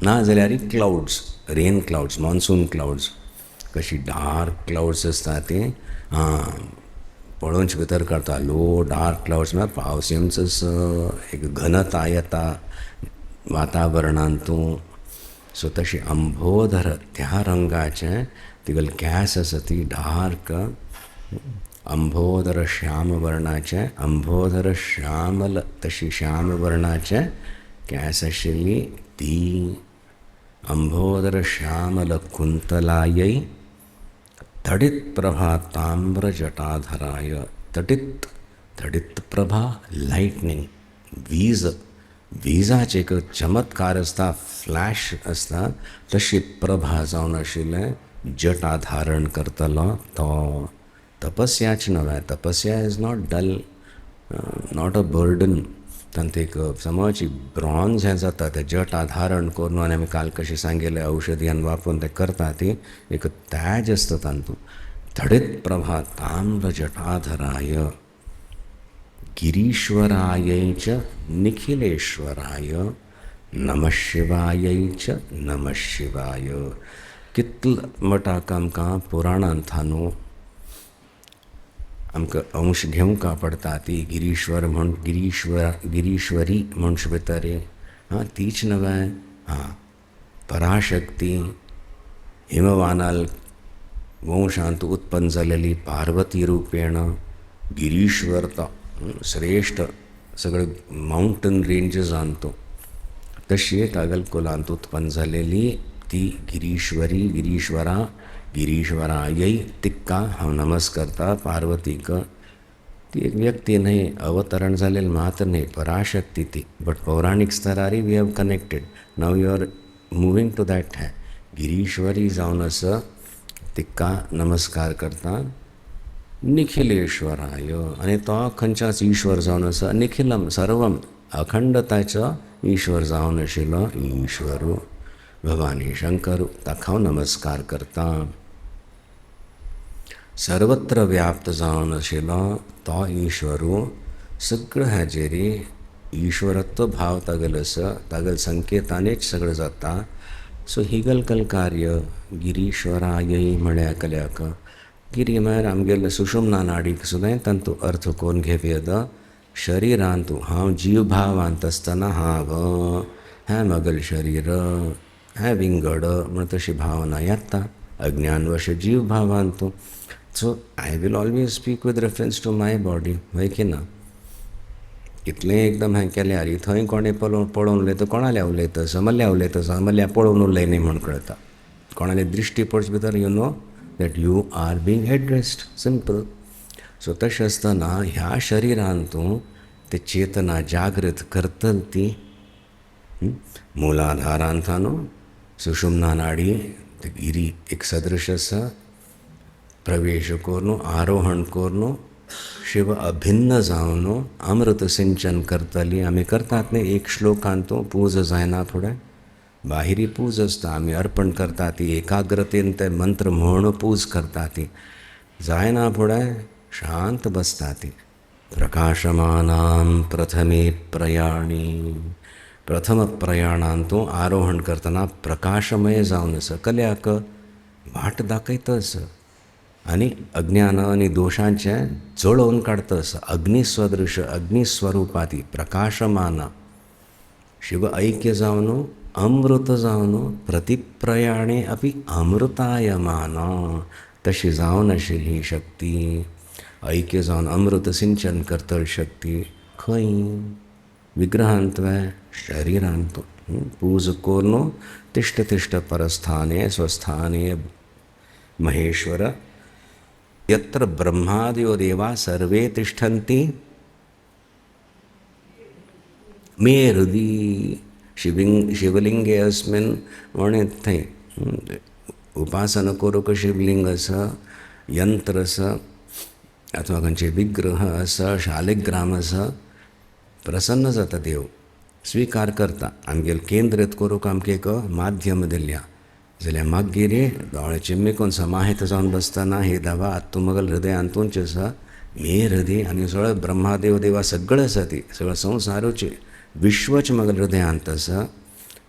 ना जाल्यार clouds, rain clouds, monsoon clouds. कशी डार्क क्लाउड्स असता ते पळोवचे भितर करता. लो डार्क क्लाउड्स म्हळ्यार पावस येवचोच एक घनता येता वातावरणांतूं. सो तशी अंभोधर त्या रंगाचे तिगल केस आसा ती डार्क अंभोधर श्याम वर्णाचे, अंभोधर श्यामल तशी श्याम वर्णाचे केस आशिल्ली ती अंभोदर श्यामल कुंतलायै तडित प्रभा ताम्र जटाधराय. तडित तडित प्रभा लायटनिंग, वीज, विजाचे एक चमत्कार असता, फ्लॅश असता, तशी प्रभा जावन आशिल्लें जटा धारण करतलो तो. तपस्याच नव्हे. तपस्या is not dull, not a burden. तांत एक समज ब्रॉन्झ हें जाता तें जटा धारण करून, आनी आमी काल कशें सांगिल्लें औषधीयान वापरून तें करता ती एक तेज आसता तांतूं. तडित प्रभा ताम्र जटाधराय गिरीश्वरायै च निखिलेश्वराय नमः शिवायै च नमः शिवाय. कितल मटाक आमकां पुराणांत आमकां अंश घेवंका पडटा. ती गिरीश्वर म्हण गिरीश्वरी म्हणचे भितर तीच नव्हे. पराशक्ती हिमवानाल वंशांत उत्पन्न जालेली पार्वती रूपेण गिरीश्वर तो श्रेष्ठ सगळे माउंटन रेंजजांतू तशी कागलकोलांत उत्पन्न जालेली ती गिरीश्वरी, गिरीश्वरा, गिरीश्वरायै तिक्का हांव नमस्कारता. पार्वतीक ती एक व्यक्ती न्हय, अवतरण जालेली मात्र न्हय, पराशक्ती ती. बट पौराणिक स्तरारी we have connected. Now you are moving to that है. गिरीश्वरी जावन असं तिक्का नमस्कार करता. निखिलेश्वराय, आनी तो खंयच्याच ईश्वर जावन आसा. निखिलम सर्वम, अखंडताचो ईश्वर जावन आशिल्लो ईश्वरू भवानी शंकर, ताका हांव नमस्कार करता. सर्वत्र व्याप्त जावन आशिल्लो तो ईश्वरू सगळं हाजेरी ईश्वरत्व भाव तागेलो आसा. तागेल संकेतानीच सगळें जाता. सो हिगल कल कार्य गिरीश्वरायै म्हळ्या कल्याक गिरी म्हळ्यार आमगेले सुषुम्ना नाडीक सुद्दां तांतू अर्थ कोण घेवेद शरिरांतू हांव जीव भावांत आसतना हांव हें म्हगेल शरीर हें विंगड म्हण तशी भावना येता अज्ञानवश जीव भावांतू. So I will always speak with reference to my body, वय की ना. इतलें एकदम हें केल्यार थंय कोणें पळोवन उलयता, कोणाल्या उलयता, समल्ल्या उलयता, समल्ल्या पळोवन उलय न्ही म्हूण कळटा. कोणाले दृश्टी पडचे भितर you know that you are being addressed, simple. So तशें आसतना ह्या शरिरांतू ते चेतना जागृत करतली ती मुलाधारांत न्हू सुषुम्ना नाडी ते गिरी एक सदृश आसा. प्रवेश करून आरोहण करून शिव अभिन्न जावन अमृत सिंचन करतली. आमी करतात न्ही एक श्लोकांतू पूज जायना फुडें, बाहिरी पूज आसता, आमी अर्पण करता ती एकाग्रतेन ते मंत्र म्हूण पूज करता ती जायना फुडें शांत बसता ती. प्रकाशमानां प्रथमे प्रयाणी, प्रथम प्रयाणांतू आरोहण करतना प्रकाशमय जावन आसा, कल्याक वाट दाखयतस आनी अज्ञान आनी दोशांचें जळोवन काडतस. अग्निस्वदृश अग्निस्वरुपा ती प्रकाशमान शिव ऐक्य जावन अमृत जावन प्रतिप्रयाणे अपि अमृतायमान तशी जावन आशिल्ली ही शक्ती ऐक्य जावन अमृत सिंचन करतली शक्ती खंय विग्रहांत वा शरिरांत पूज कोर्नो तिष्ठ तिष्ठ परस्थाने स्वस्थाने महेश्वर यत्र ब्रह्मादयो देवा सर्वे तिष्ठन्ति मे हृदय शिवलिंगे अस्मिन् म्हणे थंय उपासना करूंक शिवलिंग आसा यंत्र आसा अथवा खंयचे विग्रह आसा शालिग्राम आसा प्रसन्न जाता देव स्वीकार करता आमगेल केंद्रीत करूंक आमकां एक माध्यम दिल्या जाल्यार मागीर दोळे चिम्मिकून समाहित जावन बसतना हे दावा आत्मगल हृदयांतूंच आसा मे हृदय आनी सगळे ब्रह्मादेव देवा सगळे आसा ती सगळं संवसारूच विश्वच मगल हृदयांत आसा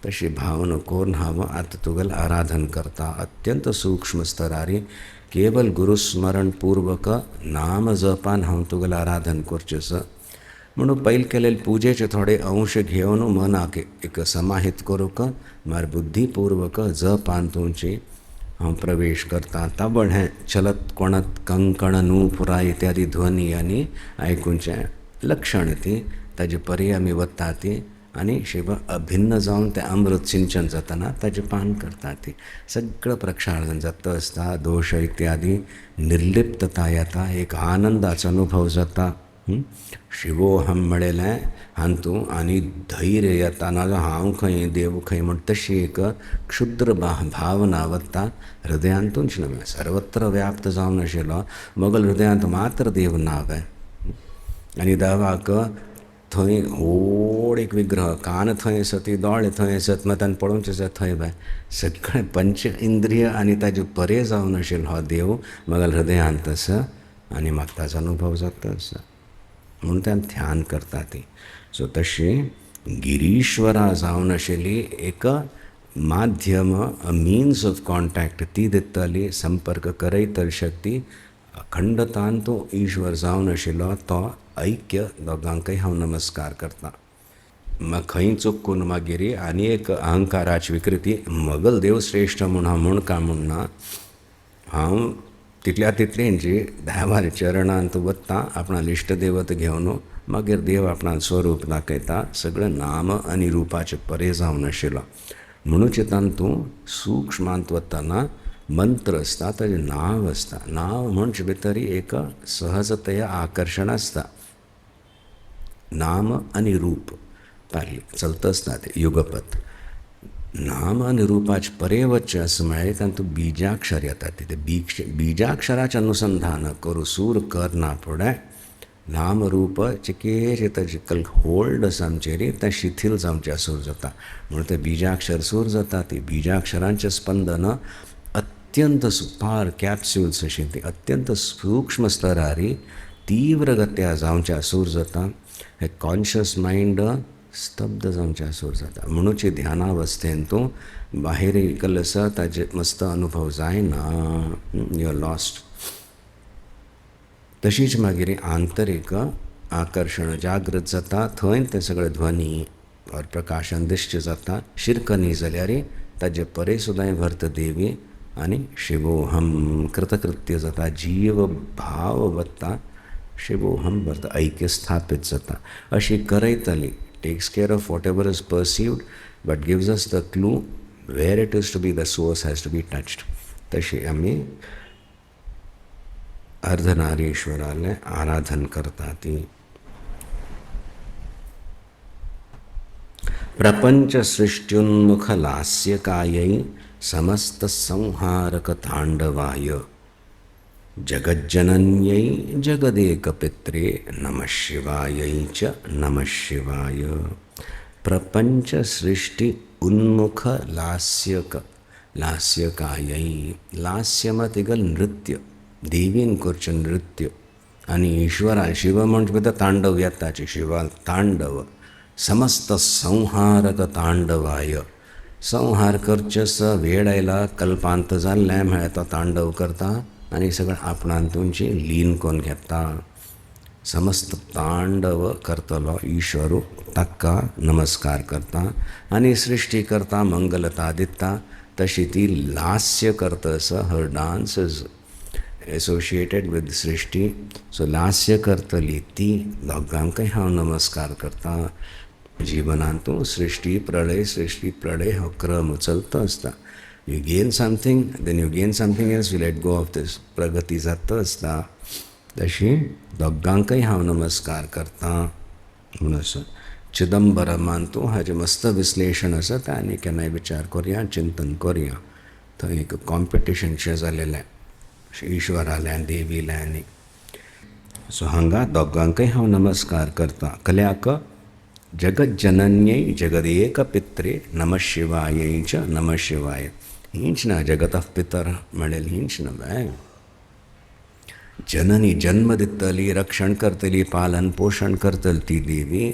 तशी भावना करून हांव आतां तुगेल आराधन करता अत्यंत सूक्ष्म स्तरारी केवल गुरुस्मरण पूर्वक नाम जपान हांव तुगेलें आराधन करचें आसा म्हणून पयलीं केलेले पुजेचे थोडे अंश घेवन मनाक एक समाहित करूंक मार बुद्धीपूर्वक जपान तुमची हांव प्रवेश करता ताबड हें चलत कोणत कंकण नूपुरा इत्यादी ध्वनी आनी आयकूंचें लक्षण ती ताजे पर्याय आमी वता ती आनी शिव अभिन्न जावन तें अमृत सिंचन जातना ताजें पान करता ती सगळं प्रक्षाळन जाता आसता दोश इत्यादी निर्लिप्तता येता एक आनंदाचो अनुभव जाता शिवोहम म्हणलें हातूं आनी धैर्य येता नाजाल्यार हांव खंय देव खंय म्हण तशी एक क्षुद्र भावना वता हृदयांतूंच न्हय सर्वत्र व्याप्त जावन आशिल्लो मोगल हृदयांत मात्र देव नाव आनी देवाक थंय व्हड एक विग्रह कान थंय आसा ती दोळे थंय आसात मतान पळोवचें जाय थंय बाय सगळें पंच इंद्रिय आनी ताजे परे जावन आशिल्लो हो देव मोगल हृदयांत आसा आनी म्हाका ताचो अनुभव जाता आसा म्हणून त्यान ध्यान करता ती सो तशी गिरीश्वरा जावन आशिल्ली एक माध्यम अ मिन्स ऑफ कॉन्टॅक्ट ती दितली संपर्क करयतली शक्ती अखंडतान तो ईश्वर जावन आशिल्लो तो ऐक्य दोगांकय हांव नमस्कार करता म्हाका खंय चुकून मागीर आनी एक अहंकाराची विकृती मगल देव श्रेश्ठ म्हूण हांव म्हणका म्हणना हांव तितल्या तितलींची देवाच्या चरणांत वता आपणाल इश्टदेवत घेवन मागीर देव आपणाल स्वरूप दाखयता सगळें नाम आनी रुपाचे परे जावन आशिल्लो म्हणूच तातूंत सूक्ष्मांत वतना मंत्र आसता ताजें नांव आसता नांव म्हणचे भितर एक सहजतया आकर्शण आसता नाम आनी रूप पार्ली चलता आसता ते युगपत नाम आनी रूपाचे परे वच्चे असं म्हळ्यार तातूंत बिजाक्षर येता ते बिजाक्षराचें अनुसंधान करूं सूर करना फुडें नाम रूप चिकेचे ताजे होल्ड आसा आमचेर तें शिथील जावचें सूर जाता म्हणून तें बिजाक्षर सूर जाता ती बिजाक्षरांचें स्पंदन अत्यंत सुपार कॅप्स्युल्स अशीं ती अत्यंत सूक्ष्म स्तरारी तीव्र गत्या जावचें सूर जाता हे कॉन्शियस मायंड स्तब्ध जावचें सूर जाता म्हणूच ध्यानावस्थेन तूं बाहेर इकल आसा ताजे मस्त अनुभव जायना यू आर लॉस्ट तशीच मागीर आंतरीक आकर्शण जागृत जाता थंय तें सगळें ध्वनी और प्रकाशन दिश्ट जाता शिर्क न्ही जाल्यार ताजे परे सुद्दां भरत देवी आनी शिवोहम कृतकृत्य जाता जीव भाव वता शिवोहम भरता ऐक्य स्थापीत जाता अशी करयतली takes care of whatever is perceived but gives us the clue where it is to be the source has to be touched तशी आमी अर्धनारीश्वराले आराधन करता ती प्रपंच सृष्ट्युन्मुख लास्यकायै समस्त संहारक तांडवाय जगज्जनन्यै जगदेकपित्रे नमः शिवायै च नमः शिवाय प्रपंच सृष्टि उन्मुख लास्यकायै लास्यमतिगल नृत्य देवीन करचें नृत्य आनी ईश्वरा शिव म्हणजे भितर तांडव येताची शिवा तांडव समस्त संहारक तांडवाय संहार करचेस वेळ आयला कल्पांत जाल्लें म्हळ्यार तो तांडव करता आनी सगळें आपणांतूंची लीन करून घेता समस्त तांडव करतलो ईश्वरू ताका नमस्कार करता आणि सृष्टी करता मंगलता दिता तशी ती लास्य करतस her dance is associated with srishti so लास्य करतली ती दोगांकय हांव नमस्कार करता जिवनांतू सृष्टी प्रलय हो क्रम चलता आसता you gain something then you gain something else you let go of this प्रगती जाता आसता तशी दोगांकय हांव नमस्कार करता म्हणून असं चिदंबरमांतू हाजें मस्त विश्लेशण आसा तें आनी केन्नाय विचार करया चिंतन करया थंय एक कॉम्पिटिशनशें जालेलें ईश्वरालें देवीलें आनी सो हांगा दोगांकय हांव नमस्कार करता कल्याक जगज्जनन्यै जगदेक पित्रे नमः शिवायै च नमः शिवाय हींच ना जगतः पितर म्हणेल हींच ना बाय जननी जन्म दितली रक्षण करतली पालन पोषण करतली ती देवी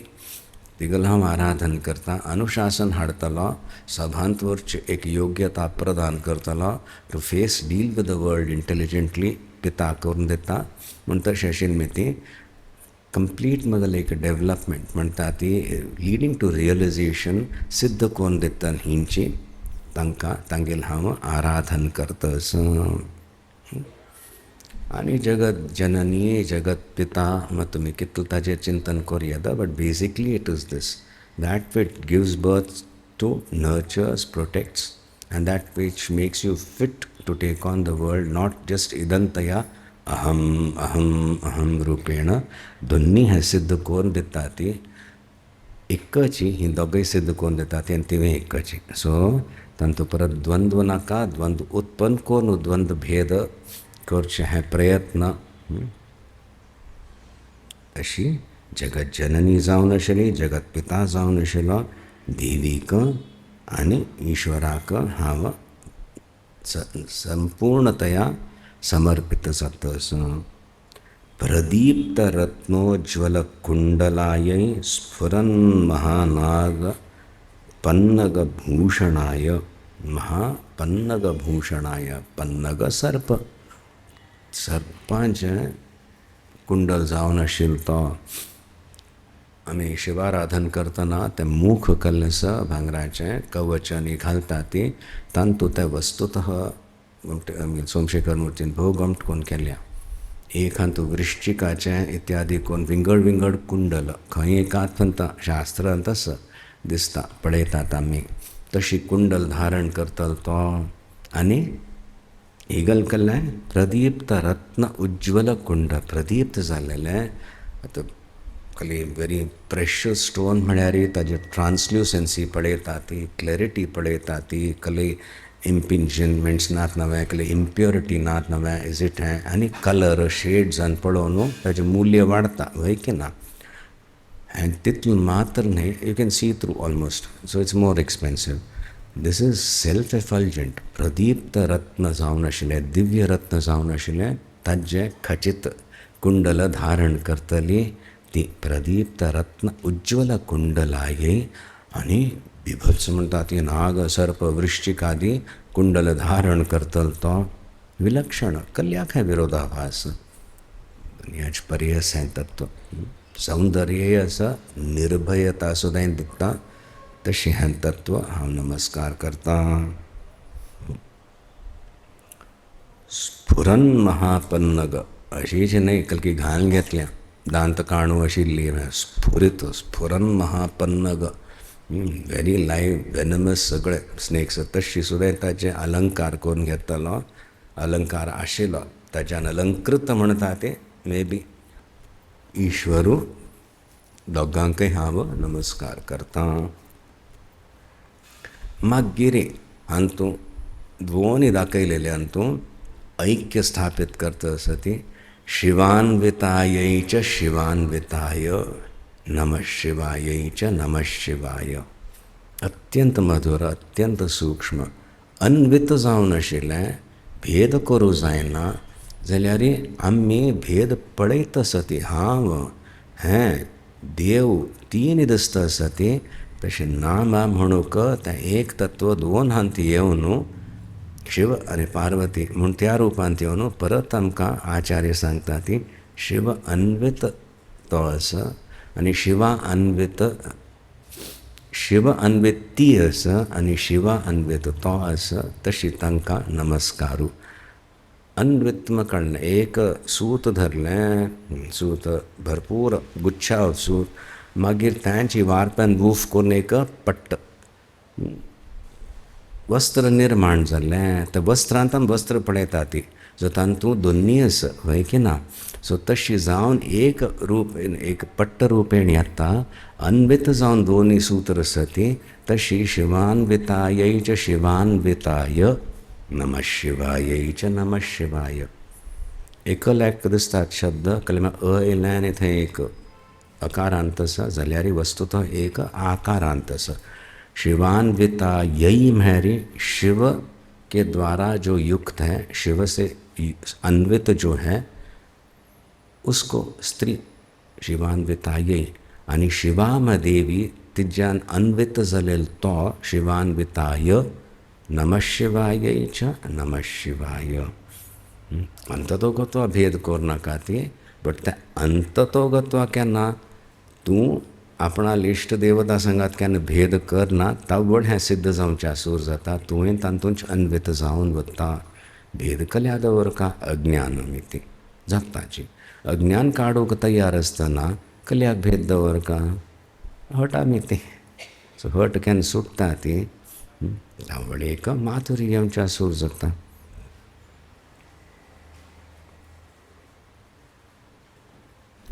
तिगला हांव आराधन करता अनुशासन हाडतलो सभांतवरच एक योग्यता प्रदान करतलो to face deal with the world intelligently पिता करून दिता म्हण तशें आशिल्ली ती कंप्लीट मग एक डेव्हलपमेंट म्हणटा ती लिडींग टू रियलायझेशन सिद्ध करून दिता हिंची तांकां तांगेल हांव आराधन करतस आणि जगत जननी जगत पिता मग तुम्ही कितलं ताजें चिंतन करूं येता but basically it is this that which gives birth to nurtures protects and that which makes you fit to take on the world not just इदंतया अहम अहम अहम रूपेण दोन्ही हे सिद्ध करून दिता ती एकची ही दोगय सिद्ध करून दिता ती आनी तिवें एकची सो तांतू परत द्वंद्व नाका द्वंद्व उत्पन्न करून द्वंद्व भेद करचे हे प्रयत्न अशी जगत जननी जावन आशिल्ली जगत पिता जावन आशिल्लो देवीक आनी ईश्वराक हांव संपूर्णतया समर्पित जातस प्रदीप्त रत्नोज्वल कुंडलायै स्फुरन् महानाग पन्नग भूषणाय महापन्नग भूषणाय पन्नग सर्प सर्पांचें कुंडल जावन आशिल्लो तो आमी शिवाराधन करतना तें मूख कलस भांगराचें कवच आनी घालता ती तांतू तें वस्तुतः सोमशेखर मुर्तीन भोव गमट कोन्न केल्या एक हांतू वृश्चिकाचें इत्यादी कोन्न विंगड विंगड कुंडल खंय एकात म्हणटा शास्त्रांत तसं दिसता पळयतात आमी तशी कुंडल धारण करतलो तो आनी इगल केल्लें प्रदीप्त रत्न उज्ज्वल कुंड प्रदीप्त जाल्लेलें आतां कली वेरी प्रेशियस स्टोन म्हळ्यार ताजे ट्रान्सल्युसन्सी पळयता ती क्लॅरिटी पळयता ती कली इम्पिंजमेंट्स नात नवें कली इम्प्युरिटी नात नवें इज इट हें आनी कलर शेड्स आनी पळोवन ताजें मूल्य वाडता वय की ना आनी तितलें मात्र न्ही you can see through almost so it's more expensive this is self effulgent प्रदीप्त रत्न जावन आशिल्लें दिव्य रत्न जावन आशिल्लें ताजें खचित कुंडल धारण करतली ती प्रदीप्त रत्न उज्ज्वल कुंडलायै आनी बिभत्स म्हणटा ती नाग सर्प वृश्चिकादी कुंडल धारण करतलो तो विलक्षण कल्याक हें विरोधाभास दुनियाचें पर्यस हें तत्व सौंदर्य आसा निर्भयता सुद्दां दिता तशें हें तत्व हांव नमस्कार करता स्फुरन महापन्नग अशीच न्ही कलकी घालन घेतल्या दांत काणू आशिल्ली स्फुरीत स्फुरन महापन्नग वेरी लायव वेनमस सगळे स्नेक्स तशी सुद्दां ताचे अलंकार करून घेतलो अलंकार आशिल्लो ताच्यान अलंकृत म्हणटा ते मे बी ईश्वरू दोगांकय हांव नमस्कार करता मागीर हांतू दोनी दाखयलेले हांतू ऐक्य स्थापीत करता आसा ती शिवान्वितायै च शिवान्विताय नमः शिवायै च नमः शिवाय अत्यंत मधुर अत्यंत सूक्ष्म अन्वित जावन आशिल्लें भेद करूं जायना जाल्यार आमी भेद पळयता सती हांव हें देव तीन दिसता सती तशें नाम म्हणूक तें एक तत्व दोन हांत येवन शिव आनी पार्वती म्हूण त्या रुपांत येवन परत आमकां आचार्य सांगता ती शिव अन्वित तो असं आणि शिवा अन्वित शिव अन्वित ती असं आणि शिवा अन्वित तो असं तशी तांकां नमस्कारू. अन्वित्म काडलें एक सूत धरलें, सूत भरपूर गुच्छा सूत, मागीर तांची वारप्यान बूफ करून एक पट्ट वस्त्र निर्माण जाल्लें. त्या वस्त्रांत वस्त्र पळयता ती सो तातूंत दोनी आसा हय की ना. सो तशी जावन एक रूप एक पट्ट रुपेण येता. अन्वित जावन दोनी सूत्र आसा ती तशी शिवान्वितायै च शिवान्विताय नमः शिवायै च नमः शिवाय. एकल एक दिसतात शब्द कलमा अ येयलें आनी थंय एक अकारांत आसा जाल्यार वस्तुतः एक आकारांत आसा. शिवान्वितायै म्हळ्यार शिव के द्वारा जो युक्त है, शिव से अन्वित जो है उसको स्त्री शिवान्वितायै. आणि शिवाम देवी तिज्यान अन्वित जालेल तो शिवान्विताय नमः शिवायै च नमः शिवाय. अंततो गत्वा भेद करूं नाका ती, बट त्या अंततो गत्वा केन्ना तूं आपणा इश्ट देवता संगात केन्ना भेद करना तावड हें सिद्ध जावचें सूर जाता. तुवें तातूंत अन्वित जावन वता. भेद कल्या दवरका अज्ञानमिती जाताची. अज्ञान काडूंक तयार आसतना कल्याक भेद दवरका हटामिती. सो हट केन्ना सुटता ती तावड एक माधुर्य येवचें सूर जाता.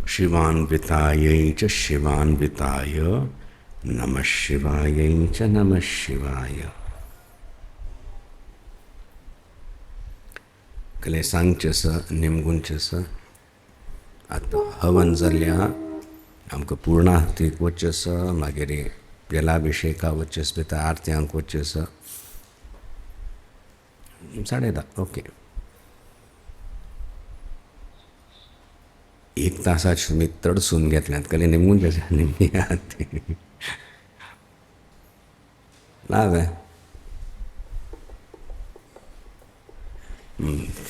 शिवान्वितायै च शिवान्विताय नमः शिवायै च नमः शिवाय. कले सांगचें निमगुंचें आतां हवन जाल्ल्या आमकां पूर्णाहुतीक वचचें, मागीर जलाभिशेकाक वचचें, भितर आरत्यांक वचचें. 10:30 ओके. एक तासात मी तडसून घेतल्यात कले निमून निमणी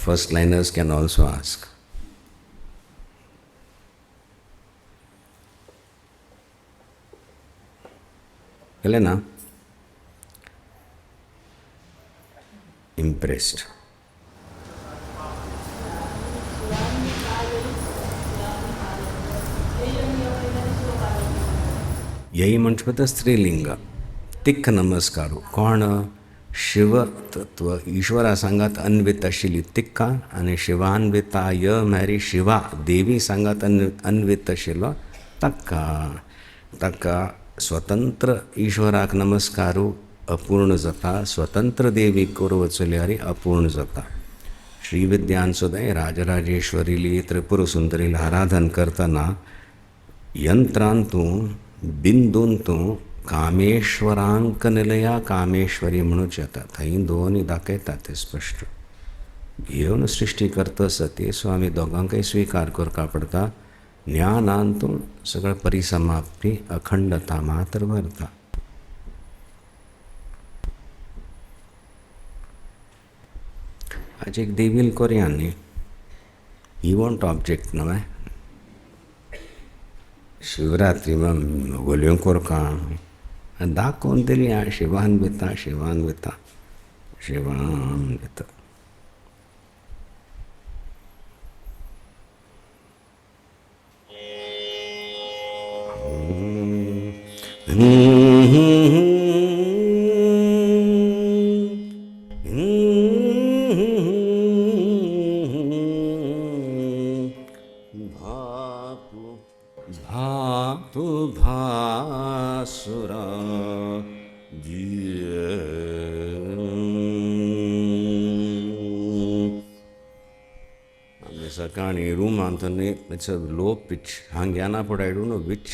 first liners can also ask. कले ना इम्प्रेस्ड. यही म्हणटा स्त्रीलिंग. तिख नमस्कारू कोण शिव तत्व ईश्वरा सांगात अन्वित आशिल्ली तिक्का आनी शिवान्विताय म्हळ्यार शिवा देवी सांगात अन्वित आशिल्लो तक्का. ताका स्वतंत्र ईश्वराक नमस्कारू अपूर्ण जाता, स्वतंत्र देवीक करूं वचल्यार अपूर्ण जाता. श्रीविद्यान सुद्दां राजराजेश्वरीली त्रिपुर सुंदरीला आराधन करतना यंत्रांतूं बिंदूंतूं कामेश्वरांक निलया कामेश्वरी म्हणूच येता. थंय दोन दाखयता ते स्पश्ट घेवन सृश्टी करता सती. सो आमी दोगांकय स्विकार करपा पडटा. ज्ञानांतूं सगळें परिसमाप्ती अखंडता मात्र व्हरता. आज एक देवील कोरया न्ही, ही वॉन्ट ऑब्जेक्ट न्हय. शिवरात्री गोल्यो कोरका दाखोवन दिली शिवान्विता शिवान्विता शिवान्विता. भातु भासुरा सकाळी रूम अंतने इट्स अ लो पिच. हांग याना पड I don't know which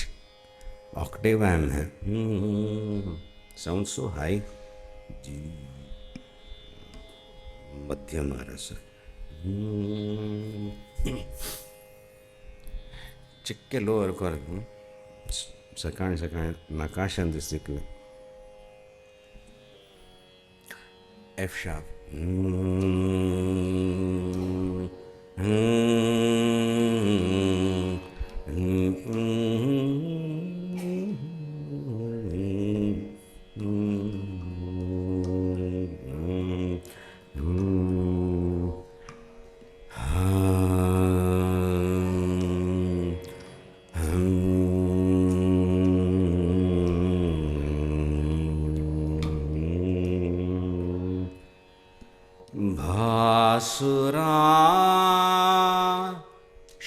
octave I am है. Sound so high. मध्यम रस चिक्के लोअर कर. सकाळी सकाळी नकाशान दिसतले. F sharp.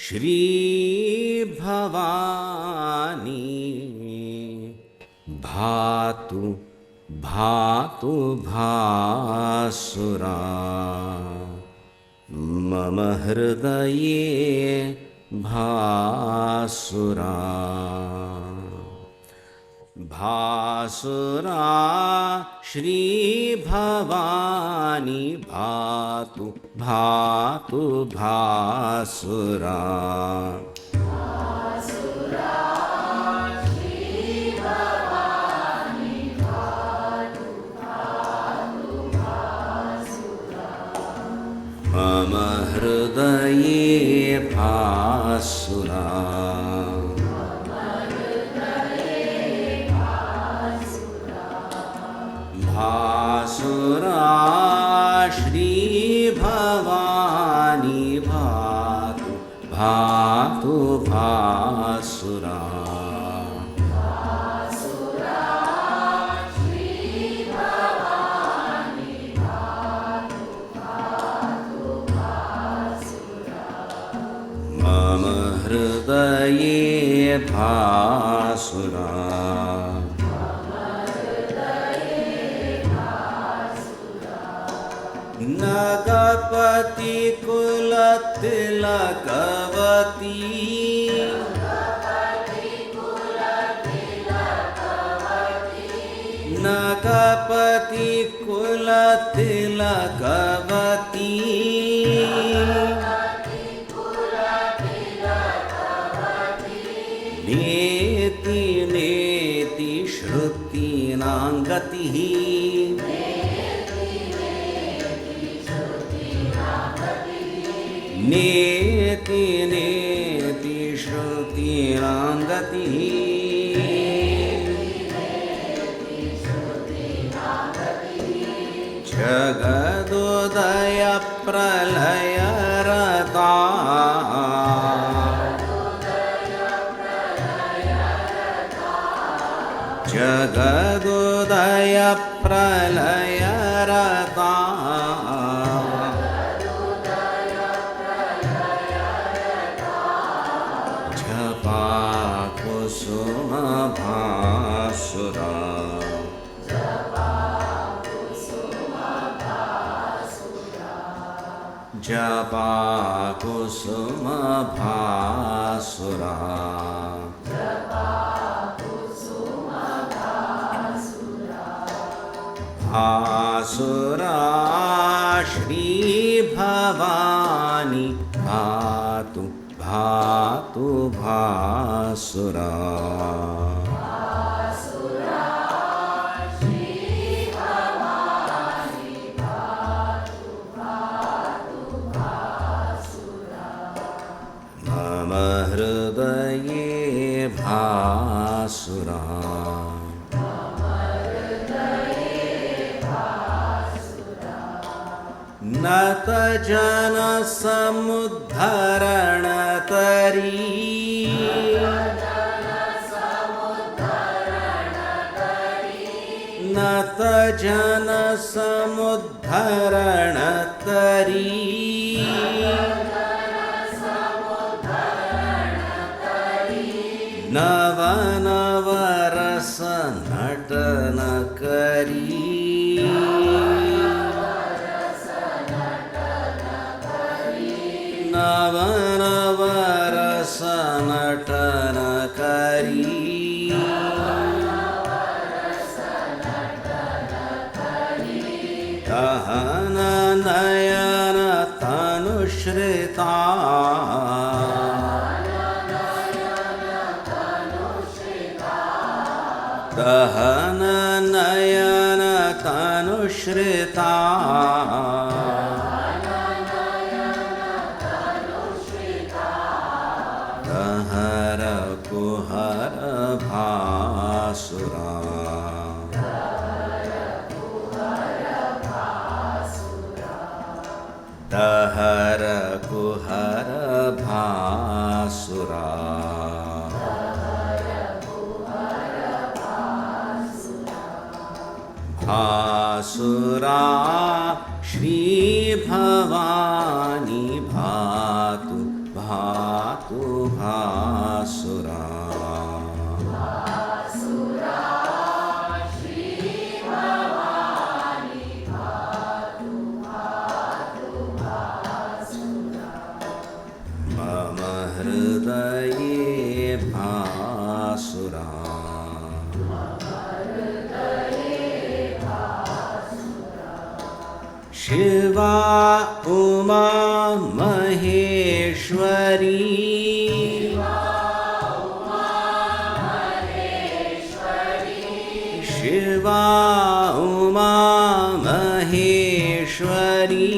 श्री भवानी भातु भातु भासुरा मम हृदये भासुरा भासुरा श्री भवानी भातु भातु भासुरा मम हृदये भासुरा भासुरा श्री भवानी भातु भातु भासुरा मम हृदये भासुरा नगपति कुलतिलकवती नगपति कुलतिलकवती नेति नेति श्रुतीनां गतिः नेति नेति श्रुतीनां गतिः जगदोदय प्रलयरता जगदोदय प्रलयरता कुसुम भासुरा जपा कुसुम भासुरा भासुरा श्री भवानी भातु भातु भासुरा मम हृदये भासुरा नत जन समुद्धरण तरी नत जन समुद्धरण तरी नव नव रस नटन करी नव नव रस नटन करी दहन नयन तनुश्रिता दहन नयन तनुश्रिता दहर कुहर भासुरा दहर कुहर भासुरा भासुरा श्री भवानी भातु भातु भासुरा मम हृदये भासुरा शिवा उमा महेश्वरी शिवा उमा महेश्वरी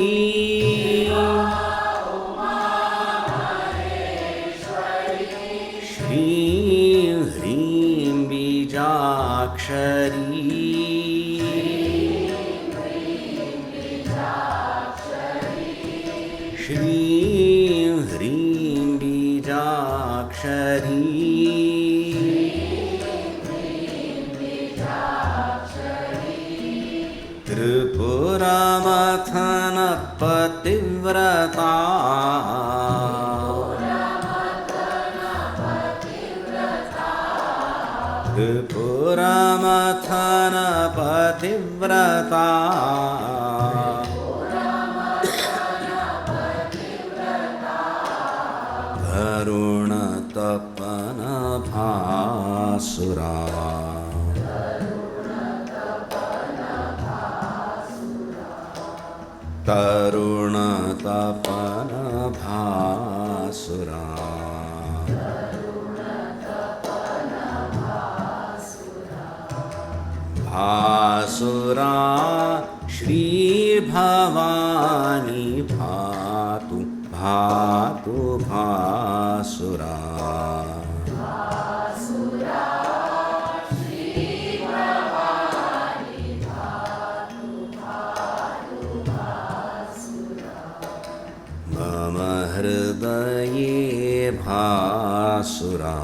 श्रीं ह्रीं बीजाक्षरी श्रीं ह्रीं बीजाक्षरी त्रिपुरामथन पतिव्रता त्रिपुरामथन पतिव्रता तरुणतपन भासुरा तरुणतपन भासुरा भासुरा श्रीभवानी भातु भातु भासुरा मम हृदये भासुरा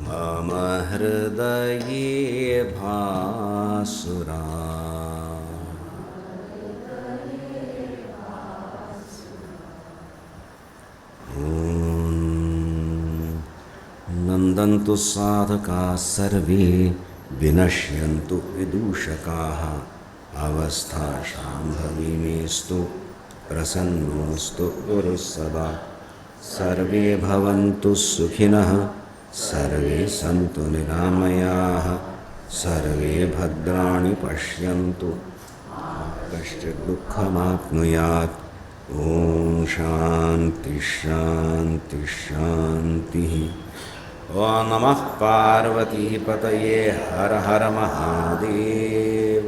मम हृदये भासुरा नन्दन्तु साधकाः सर्वे विनश्यन्तु विदूषकाः अवस्था शाम्भवीमेस्तु प्रसन्नोऽस्तु गुरुः सदा सर्वे भवन्तु सुखिनः सर्वे सन्तु निरामयाः सर्वे भद्राणि पश्यन्तु कश्चित् दुःखमाप्नुयात् ॐ शान्ति शान्ति शान्तिः ॐ नमः पार्वतीपतये हर हर महादेव।